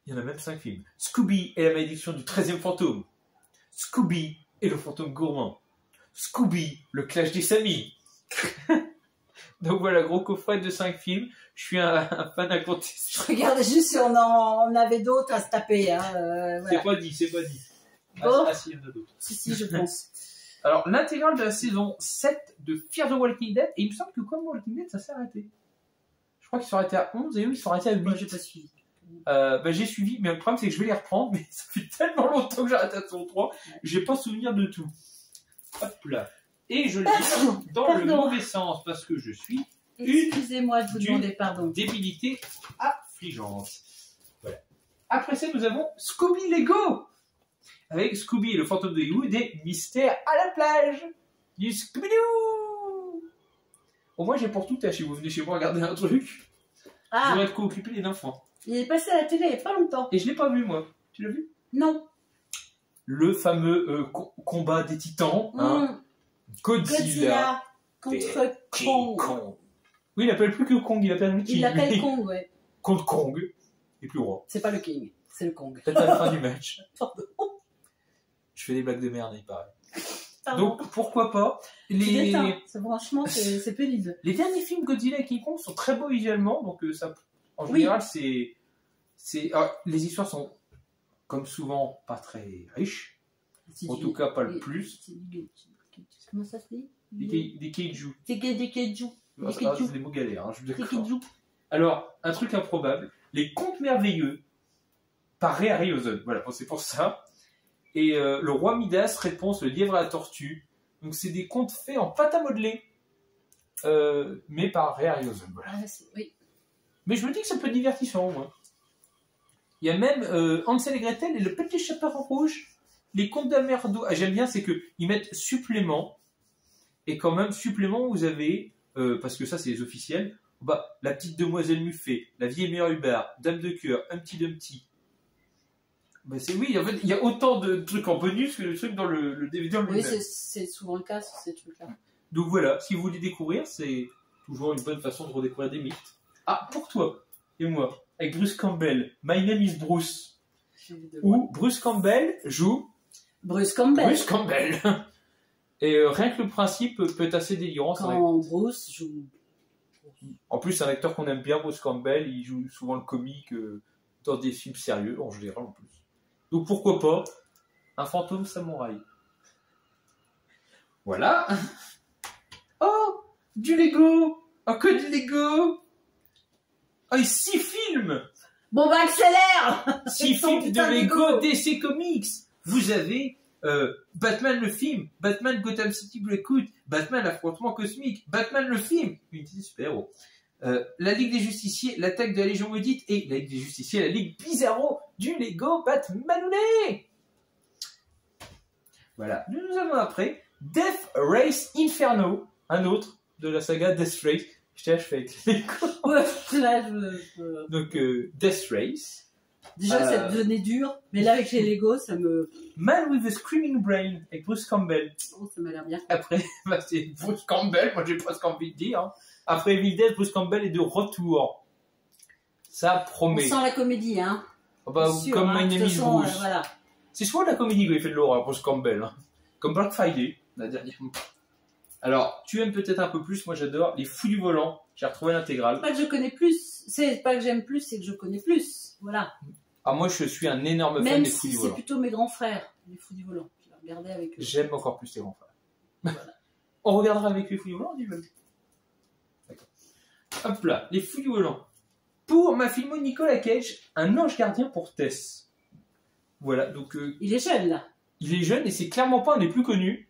Il y en a même 5 films. Scooby et la malédiction du 13e fantôme. Scooby et le fantôme gourmand. Scooby, le clash des Samis. Donc voilà, gros coffret de 5 films. Je suis un fan incontesté. Je regardais juste si on avait d'autres à se taper. Hein, voilà. C'est pas dit, c'est pas dit. Bon. Ah si, il y en a d'autres. Si, je pense. Alors, l'intégrale de la saison 7 de Fear the Walking Dead, et il me semble que comme Walking Dead, ça s'est arrêté. Je crois qu'ils sont arrêtés à 11 et eux, ils sont arrêtés à 8. Moi, j'ai pas suivi. J'ai suivi, mais le problème c'est que je vais les reprendre, mais ça fait tellement longtemps que j'arrête à saison 3, j'ai pas souvenir de tout. Hop là. Et je le dis dans le mauvais sens, parce que je suis Excusez-moi de vous demander pardon. débilité affligeante. Voilà. Après ça, nous avons Scooby Lego, avec Scooby et le fantôme de Lego, des mystères à la plage, du Scooby-Doo. Au moins j'ai pour tout tâche, si vous venez chez moi regarder un truc, Ah, j'aurais de quoi occuper les enfants. il est passé à la télé il n'y a pas longtemps. Et je l'ai pas vu moi, tu l'as vu? Non. Le fameux combat des titans, hein. Godzilla contre Kong. Oui, il l'appelle plus que Kong, il l'appelle King. Il l'appelle Kong, ouais. Contre Kong, et plus roi. C'est pas le King, c'est le Kong. Peut-être à la fin du match. Pardon. Je fais des blagues de merde, il paraît. Pardon. Donc, pourquoi pas C'est franchement, c'est pénible. Les derniers films Godzilla et King Kong sont très beaux visuellement, donc ça, en Oui. général, les histoires sont, comme souvent, pas très riches. En tout cas, pas le plus. Comment ça se dit? Des kaiju. Des kaiju. Ah, c'est des mots galères, hein, je suis d'accord. Alors, un truc improbable, les contes merveilleux par Ray Harryhausen. Voilà, bon, c'est pour ça. Et le roi Midas, réponse, le lièvre à la tortue. Donc, c'est des contes faits en pâte à modeler, mais par Ray Harryhausen. Voilà. Ah, oui. Mais je me dis que ça peut être divertissant, moi. Il y a même Hansel et Gretel et le petit chaperon rouge. Les contes d'Amerdo. Ah, j'aime bien, c'est qu'ils mettent supplément. Et quand même, supplément, vous avez, parce que ça, c'est les officiels, la petite demoiselle Muffet, la vieille mère Hubert, Dame de cœur, Humpty Dumpty. Oui, en fait, il y a autant de trucs en bonus que de trucs dans le DVD en lui-même. Oui, c'est souvent le cas sur ces trucs-là. Donc voilà, si vous voulez découvrir, c'est toujours une bonne façon de redécouvrir des mythes. Ah, pour toi et moi, avec Bruce Campbell, My Name is Bruce. Où Bruce Campbell joue Bruce Campbell. Et rien que le principe peut être assez délirant. Quand Bruce joue. En plus, c'est un acteur qu'on aime bien, Bruce Campbell. Il joue souvent le comique dans des films sérieux, en général en plus. Donc pourquoi pas un fantôme samouraï. Voilà. Oh, du Lego. Encore du Lego. Oh, et 6 films. Bon, accélère. 6 films de Lego DC Comics. Vous avez Batman le film, Batman Gotham City Blackout, Batman l'affrontement cosmique, Batman le film, unité super-héros, la Ligue des Justiciers, l'attaque de la Légion Maudite et la Ligue des Justiciers, la Ligue Bizarro du Lego Batmanounet. Voilà. Nous avons après Death Race Inferno, un autre de la saga Death Race. Je fais avec les Lego. Là, Donc Death Race. Déjà, ça devenait dur, mais là, avec les Lego, ça me... Man with a Screaming Brain, avec Bruce Campbell. Oh, ça m'a l'air bien. Après, c'est Bruce Campbell, moi j'ai presque envie de dire. Hein. Après Evil Dead, Bruce Campbell est de retour. Ça promet. On sent la comédie, hein. Sûr, comme My Name is Bruce. Voilà. C'est souvent la comédie qu'il fait de l'horreur, Bruce Campbell. Hein. Comme Black Friday, la dernière. Alors, tu aimes peut-être un peu plus, moi j'adore Les Fous du Volant. J'ai retrouvé l'intégrale. C'est pas que je connais plus, c'est pas que j'aime plus, c'est que je connais plus. Voilà. Ah, moi je suis un énorme fan des Fous du Volant. Même si c'est plutôt mes grands frères, les Fous du Volant. Je vais regarder avec eux. J'aime encore plus les grands frères. Voilà. On regardera avec les Fous du Volant, on dit même. D'accord. Hop là, les Fous du Volant. Pour ma filmo Nicolas Cage, un ange gardien pour Tess. Voilà, donc... il est jeune, là. Il est jeune et c'est clairement pas un des plus connus.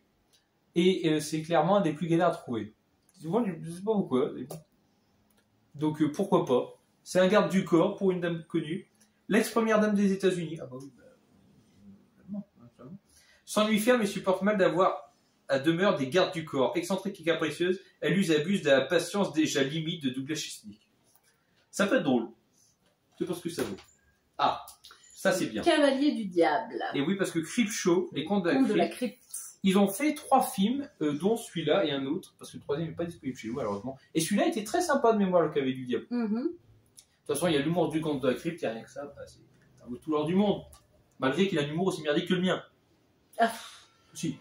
Et c'est clairement un des plus galères à trouver. Souvent, je sais pas pourquoi. Donc pourquoi pas. C'est un garde du corps pour une dame connue. L'ex-première dame des États-Unis. Ah bah oui, sans lui faire, mais supporte mal d'avoir à demeure des gardes du corps. Excentrique et capricieuse, elle use et abuse de la patience déjà limite de Douglas Chesnick. Ça peut être drôle. C'est parce que ça vaut. Ah, ça c'est bien. Cavalier du diable. Et oui, parce que Creepshow, les contes de la crypte. Ils ont fait 3 films, dont celui-là et un autre, parce que le troisième n'est pas disponible chez nous malheureusement. Et celui-là était très sympa de mémoire, le Cavalier du diable. De toute façon, il y a l'humour du conte de la crypte, il n'y a rien que ça. Ça vaut tout l'or du monde. Malgré qu'il a un humour aussi merdique que le mien. Ah. Si.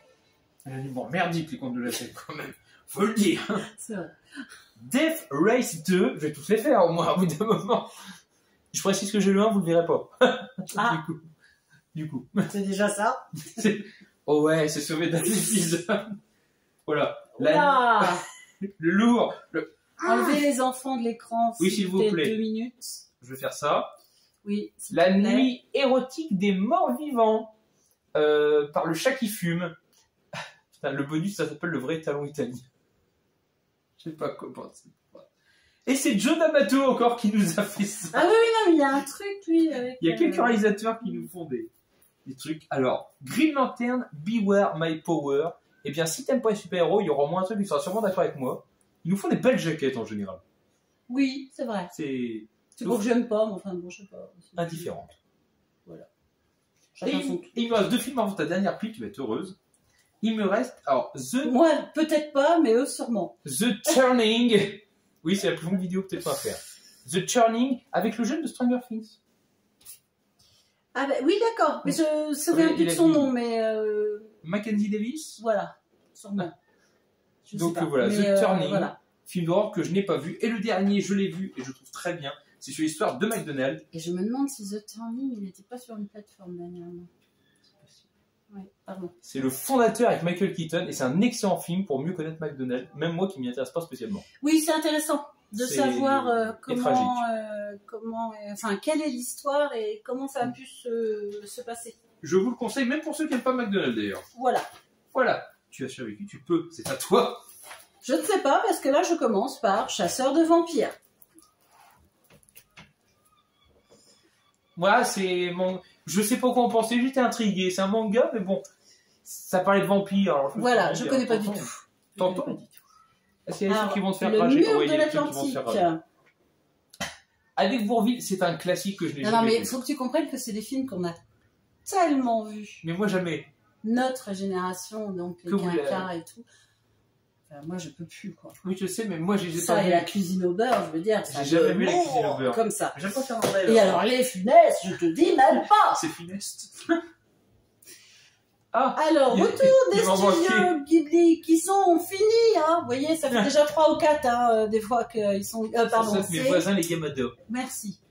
Il a un humour merdique, les contes de la crypte, quand même. Faut le dire. C'est vrai. Death Race 2, je vais tous les faire au moins, au bout d'un moment. Je précise que j'ai le 1, vous ne le verrez pas. Ah. Du coup. C'est déjà ça. Oh ouais, c'est sauvé d'un épisode. Voilà. Le lourd. Enlevez les enfants de l'écran. Oui, s'il vous plaît. 2 minutes. Je vais faire ça. Oui. s'il La te plaît. nuit érotique des morts vivants par le chat qui fume. Putain, le bonus, ça s'appelle le vrai talon italien. Je sais pas comment c'est. Et c'est Joe D'Amato encore qui nous a fait ça. Ah oui, non, mais il y a un truc, lui. Avec, Il y a quelques réalisateurs qui nous font des trucs. Alors, Green Lantern, Beware My Power. Eh bien, si t'aimes pas les super-héros, il y aura au moins un truc qui sera sûrement d'accord avec moi. Ils nous font des belles jaquettes en général. Oui, c'est vrai. C'est C'est pour que j'aime pas, mais enfin, bon, je sais pas. indifférent. Voilà. Et Chacun son il me reste 2 films avant ta dernière pluie, tu vas être heureuse. Il me reste, alors, Moi, peut-être pas, mais eux, sûrement. The Turning. Oui, c'est la plus longue vidéo peut-être à faire. The Turning avec le jeune de Stranger Things. Ah ben oui, d'accord. Mais je ne souviens Oui, plus il de a son dit- nom, mais Mackenzie Davis. voilà, sûrement. Je Donc sais pas. voilà, Mais, The Turning, voilà. film d'horreur que je n'ai pas vu. Et le dernier, je l'ai vu et je trouve très bien. C'est sur l'histoire de McDonald's. Et je me demande si The Turning, il n'était pas sur une plateforme dernièrement. Oui, pardon. C'est le fondateur avec Michael Keaton et c'est un excellent film pour mieux connaître McDonald's, même moi qui m'y intéresse pas spécialement. Oui, c'est intéressant de C'est- savoir et tragique. enfin, quelle est l'histoire et comment ça a pu se passer. Je vous le conseille, même pour ceux qui n'aiment pas McDonald's d'ailleurs. Voilà. Voilà, tu as survécu, tu peux, c'est à toi. Je ne sais pas, parce que là, je commence par Chasseur de vampires. Moi, c'est mon... Je sais pas quoi en penser, j'étais intrigué. C'est un manga, mais bon, ça parlait de vampires. Alors Voilà, je ne connais pas du tout. T'entends Est-ce qu'il y a des Alors, trucs qui vont te faire le rager? mur Oui, il y de a des trucs qui vont te l'Atlantique. faire rager. Avec Bourville, c'est un classique que je n'ai Non, jamais mais vu. il faut que tu comprennes que c'est des films qu'on a tellement vus. Mais moi, jamais. Notre génération, donc les Que vous quinquas et tout. Enfin, moi, je peux plus, quoi. Oui, je sais, mais moi, je les ai Ça pas et vus. la cuisine au beurre, je veux dire. ça J'ai jamais me vu la cuisine au mord beurre. Comme ça. J'aime pas Fernandel. Et alors, les funestes, je te dis même pas. C'est funeste. Ah, Alors, il- retour il des m'en studios Ghibli qui sont finis, hein. Vous voyez, ça fait déjà 3 ou 4, hein, des fois qu'ils sont... pardon, ça, mes c'est... voisins, les Gamado. Merci.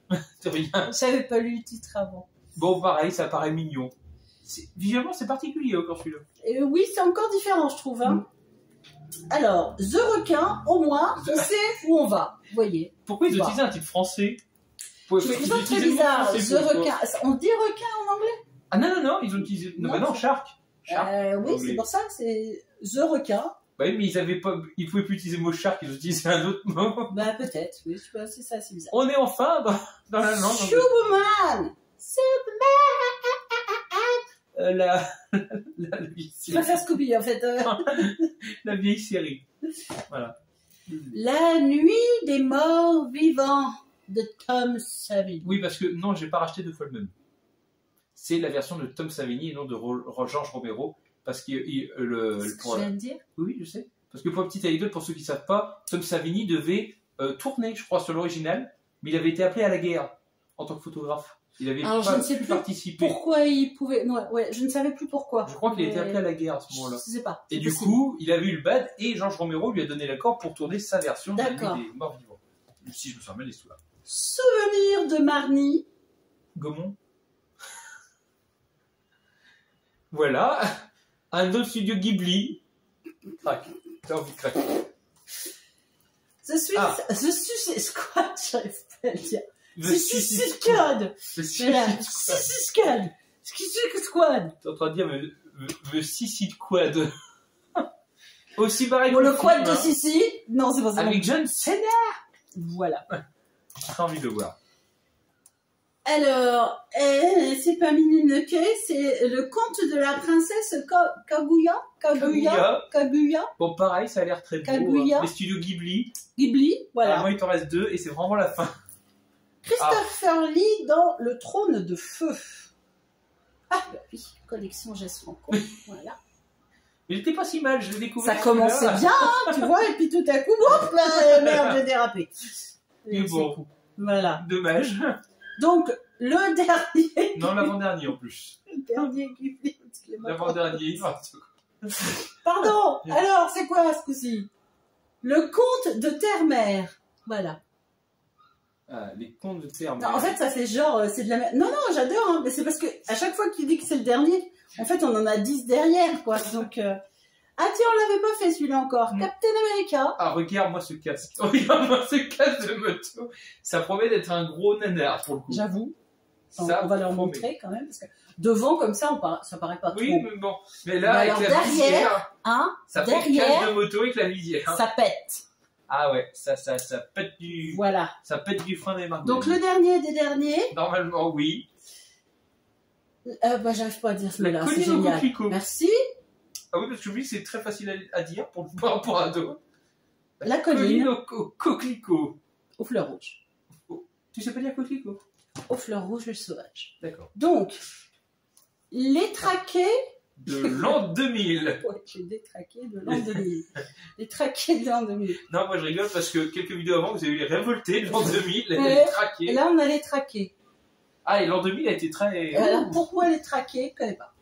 C'est rien. J'avais pas lu le titre avant. Bon, pareil, ça paraît mignon. Visuellement, c'est particulier encore celui-là. Et oui, c'est encore différent, je trouve. Hein. Alors, The Requin, au moins, on sait où on va. Vous voyez. Pourquoi ils ont Bah. utilisé un titre français? Je trouve ça très bizarre. The Requin. On dit requin en anglais? Ah non, ils ont utilisé. Non, Non, bah non, c'est- Shark. Oui, anglais. c'est pour ça, c'est The Requin. Bah oui, mais ils avaient pas. Ils pouvaient plus utiliser le mot Shark, ils ont utilisé un autre mot. Bah, peut-être, oui, c'est ça, c'est bizarre. On est enfin dans la langue. Superman! La vieille Je préfère Scooby, en fait. la vieille série. Voilà. La nuit des morts vivants de Tom Savini. Oui, parce que non, j'ai pas racheté 2 fois le même. C'est la version de Tom Savini et non de George Romero. Parce que C'est ce que je viens de dire. Oui, je sais. Parce que pour une petite anecdote, pour ceux qui ne savent pas, Tom Savini devait tourner, je crois, sur l'original, mais il avait été appelé à la guerre en tant que photographe. Il avait Alors, pas je ne sais pu plus participer. Pourquoi il pouvait... Ouais, je ne savais plus pourquoi. Je crois qu'il a été Mais- appelé à la guerre à ce moment-là. Je sais pas. Et c'est du possible. coup, il avait eu le bad et George Romero lui a donné l'accord pour tourner sa version de la D'accord. nuit des morts vivants. Si je me souviens bien l'histoire. Souvenir de Marnie. Gaumont. Voilà. Un autre studio Ghibli. Crac. T'as envie de craquer. The Suicide Squad, j'arrive pas à le dire. The The Suicide Suicide Squad. Squad. The Voilà. Suicide Squad. Suicide Squad. Suicide Squad. T'es en train de dire the Suicide Quad. Aussi pareil Bon, que le quad film, de hein. Sissi. Non, c'est pas ça. Avec John Cena. Voilà. J'ai très envie de le voir. Alors, c'est pas Mininoke, c'est le conte de la princesse Kaguya. Bon, pareil, ça a l'air très beau. Kaguya. Les studios Ghibli. Ghibli, voilà. Moi, il t'en reste 2 et c'est vraiment la fin. Christopher Lee dans Le Trône de Feu. Ah, bah oui, collection Jess Franco. Voilà. Mais il était pas si mal, je l'ai découvert. Ça commençait celui-là. bien, hein, tu vois, et puis tout à coup, hop là, merde, j'ai dérapé. Mais bon, Voilà. dommage. Donc, le dernier. Non, l'avant-dernier en plus. Le dernier Ghibli. excusez-moi. L'avant-dernier. Pardon, alors, c'est quoi ce coup-ci? Le conte de Terre-Mère. Voilà. Ah, les contes de terme. Non, en fait, ça fait genre, c'est de la merde. Non, non, j'adore, hein, mais c'est parce que à chaque fois qu'il dit que c'est le dernier, en fait, on en a 10 derrière, quoi. Donc, ah tiens, on l'avait pas fait celui-là encore. Mm. Captain America. Ah, regarde-moi ce casque. Regarde-moi ce casque de moto. Ça promet d'être un gros nanar pour le coup. J'avoue. Enfin, Ça on va leur promet. montrer quand même, parce que devant, comme ça, ça paraît pas Oui, trop. mais bon. Mais là, Mais avec alors, la derrière, visière, Hein, ça fait cache derrière, de moto avec la visière. ça pète. Ah ouais, ça pète Voilà. ça pète du frein des marques. Donc, le dernier des derniers, Normalement, oui. j'arrive pas à dire ce La mot-là, c'est colline au génial. coquelicot. Merci. Ah oui, parce que lui, c'est très facile à dire par rapport à d'autres. La colline au coquelicot. aux fleurs rouges. Tu sais pas dire coquelicot? Aux fleurs rouges sauvages. D'accord. Donc, les traqués. De l'an 2000. Ouais, j'ai détraqué de l'an 2000. Les traqués de l'an 2000. Non, moi je rigole parce que quelques vidéos avant, vous avez eu les révoltés de l'an 2000, les Ouais. traqués. Et là, on a les traqués. Ah, et l'an 2000 a été très... Alors, pourquoi les traquer? Je connais pas.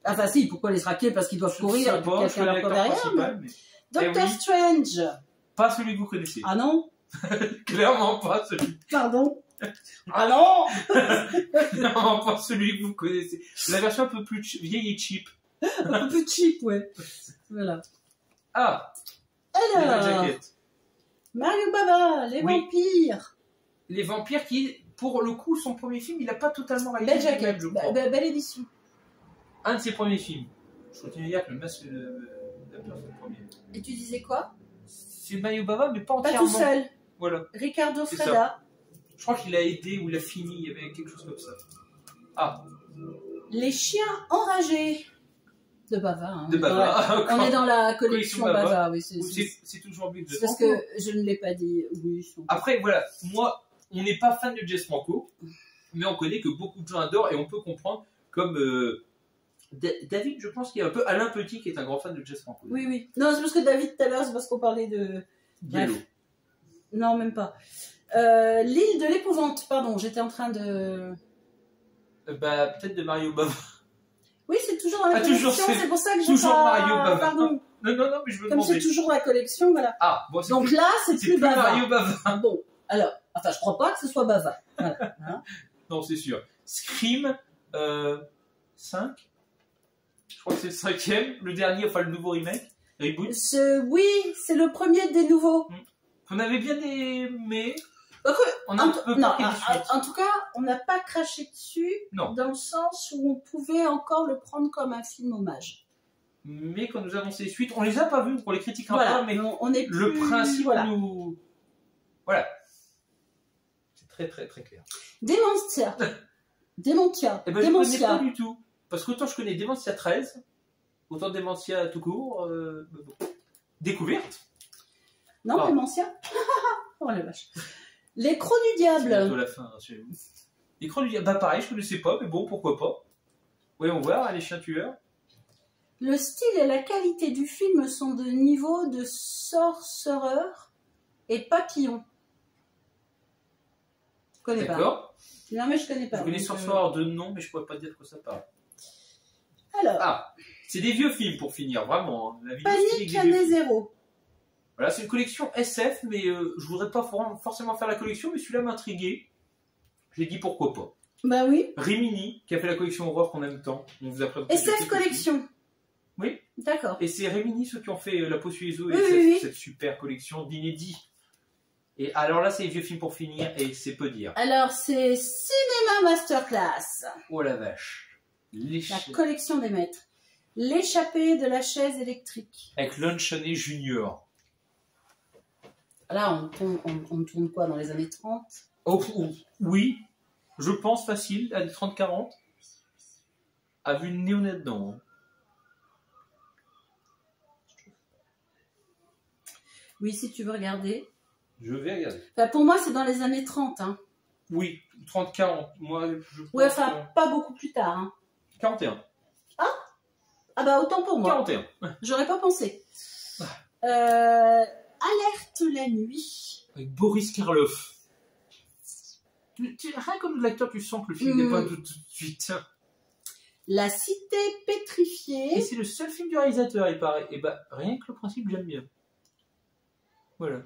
Enfin, si, pourquoi les traquer? Parce qu'ils doivent Je courir sais et que pas, je quelqu'un suis leur court l'acteur derrière. principal, mais Doctor oui. Strange. pas celui que vous connaissez. Ah non? Clairement pas celui. Pardon? Ah non? Clairement pas celui que vous connaissez. La version un peu plus vieille et cheap. Un peu cheap, ouais. Voilà. Ah, la Alors, jaquette. Mario Bava, les Oui. vampires. Les vampires qui, pour le coup, son premier film, il n'a pas totalement réalisé. Belle jaquette, je crois. belle édition. Un de ses premiers films. Je continue à dire que le masque de la peur, c'est le premier. Et tu disais quoi? C'est Mario Bava, mais pas Pas entièrement. tout seul. Voilà. Ricardo C'est Freda. Je crois qu'il a aidé ou il a fini, il y avait quelque chose comme ça. Ah, Les chiens enragés. De Bava. Hein. de Bava. On est dans la collection Collection Bava. Bava, oui. C'est toujours mieux que de C'est parce Franco. que je ne l'ai pas dit. Oui, ils sont- Après, voilà, moi, on n'est pas fan de Jess Franco, mais on connaît que beaucoup de gens adorent et on peut comprendre comme David, je pense qu'il y a un peu Alain Petit qui est un grand fan de Jess Franco. Oui, oui. Non, c'est parce que David, tout à l'heure, c'est parce qu'on parlait de... Diallo. Bref. Non, même pas. L'île de l'épouvante, pardon, j'étais en train de... Bah, peut-être de Mario Bava. Oui, c'est toujours dans la Ah, toujours, collection, c'est pour ça que j'ai toujours pas... Mario Bava. Pardon, Non, mais je me comme c'est demandais. toujours la collection, voilà. Ah, bon, c'est Donc plus, là, c'est c'est plus plus Bava. Mario Bava. Bon, alors, enfin, je crois pas que ce soit Bava. Voilà. Hein. Non, c'est sûr. Scream 5. Je crois que c'est le 5e. Le dernier, enfin le nouveau remake. Reboot. Oui, c'est le premier des nouveaux. On avait bien aimé. Donc, On a un peu non, pris des suites. en tout cas, on n'a pas craché dessus Non. dans le sens où on pouvait encore le prendre comme un film hommage. Mais quand nous avons ces suites, on les a pas vues, on les critiquera Voilà, pas, mais on est le plus- principe voilà. nous... Voilà. C'est très très très clair. Démentia. Démentia. Eh ben, je ne connais pas Démentia. du tout. Parce qu'autant je connais Dementia 13, autant Dementia tout court. Bon. Découverte. Non, Ah. Démentia. Oh la vache. Les crocs du C'est bientôt diable. la fin, chez vous. L'écran du... Bah pareil, je connaissais pas, mais bon, pourquoi pas. Voyons voir, les chiens tueurs. Le style et la qualité du film sont de niveau de sorcereur et papillon. Je connais pas. D'accord. Non, mais je connais pas. Je connais donc, Sorcerer de nom, mais je pourrais pas te dire de quoi ça parle. Alors, Ah, c'est des vieux films pour finir, vraiment. Hein. La vidéo Panique style à des vieux films. Zéro. Voilà, c'est une collection SF, mais je voudrais pas forcément faire la collection, mais celui-là m'intriguait. J'ai dit pourquoi pas. Bah oui. Rimini, qui a fait la collection horreur qu'on aime tant. On vous a présenté SF quelques Collection. Oui. D'accord. Et c'est Rimini, ceux qui ont fait La Peau sur les os et Oui, cette, oui, oui. cette super collection d'inédits. Et alors là, c'est les vieux films pour finir, et c'est peu dire. Alors, c'est Cinéma Masterclass. Oh la vache. Les La chiens. collection des maîtres. L'échappée de la chaise électrique. Avec Lon Chaney Junior. Là, on tourne quoi dans les années 30? Oh, oui, je pense facile, à des 30-40. A vu le néonat dedans. Hein. Oui, si tu veux regarder. Je vais regarder. Enfin, pour moi, c'est dans les années 30. Hein. Oui, 30-40. Moi, je pense Ouais, enfin, pas beaucoup plus tard. Hein. 41. Ah bah, autant pour moi. 41. J'aurais pas pensé. Alerte la nuit. Avec Boris Karloff. Rien comme l'acteur, tu sens que le film n'est pas tout de suite. La cité Et pétrifiée. c'est le seul film du réalisateur, il paraît. Et bah, rien que le principe, j'aime bien. Voilà.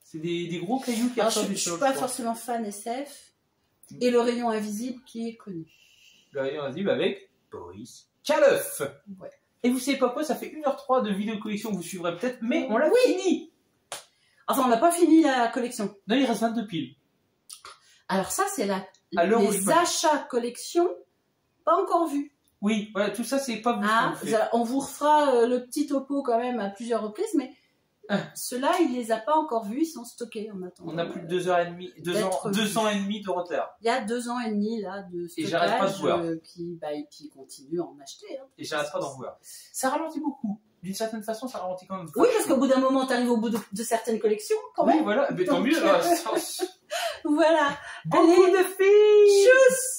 C'est des gros cailloux qui Alors, je ressortent du suis sol. pas je crois. forcément fan SF. Et le rayon invisible qui est connu. Le rayon invisible avec Boris Karloff. Ouais. Et vous savez pas quoi, ça fait 1h03 de vidéo collection que vous suivrez peut-être, mais on l'a fini. Enfin, on n'a pas fini la collection. Non, il reste 22 piles. Alors ça, c'est À l'heure où je les parle. achats collection, pas encore vus. Oui, voilà, tout ça, c'est pas vous. Hein, qu'on fait. on vous refera le petit topo quand même à plusieurs reprises, mais ceux-là, il les a pas encore vus, ils sont stockés en attendant. On a plus de 2h30, 2 ans et demi de retard. Il y a 2 ans et demi là de Et j'arrête pas de stockage voir. qui continue à en acheter. Hein. Et j'arrête pas d'en voir. Ça ralentit beaucoup. D'une certaine façon, ça ralentit quand même. Oui, parce qu'au bout d'un moment, tu arrives au bout de certaines collections, quand Oui, même. voilà, mais tant Donc, mieux. Voilà. Beaucoup Allez, de filles. tchuss!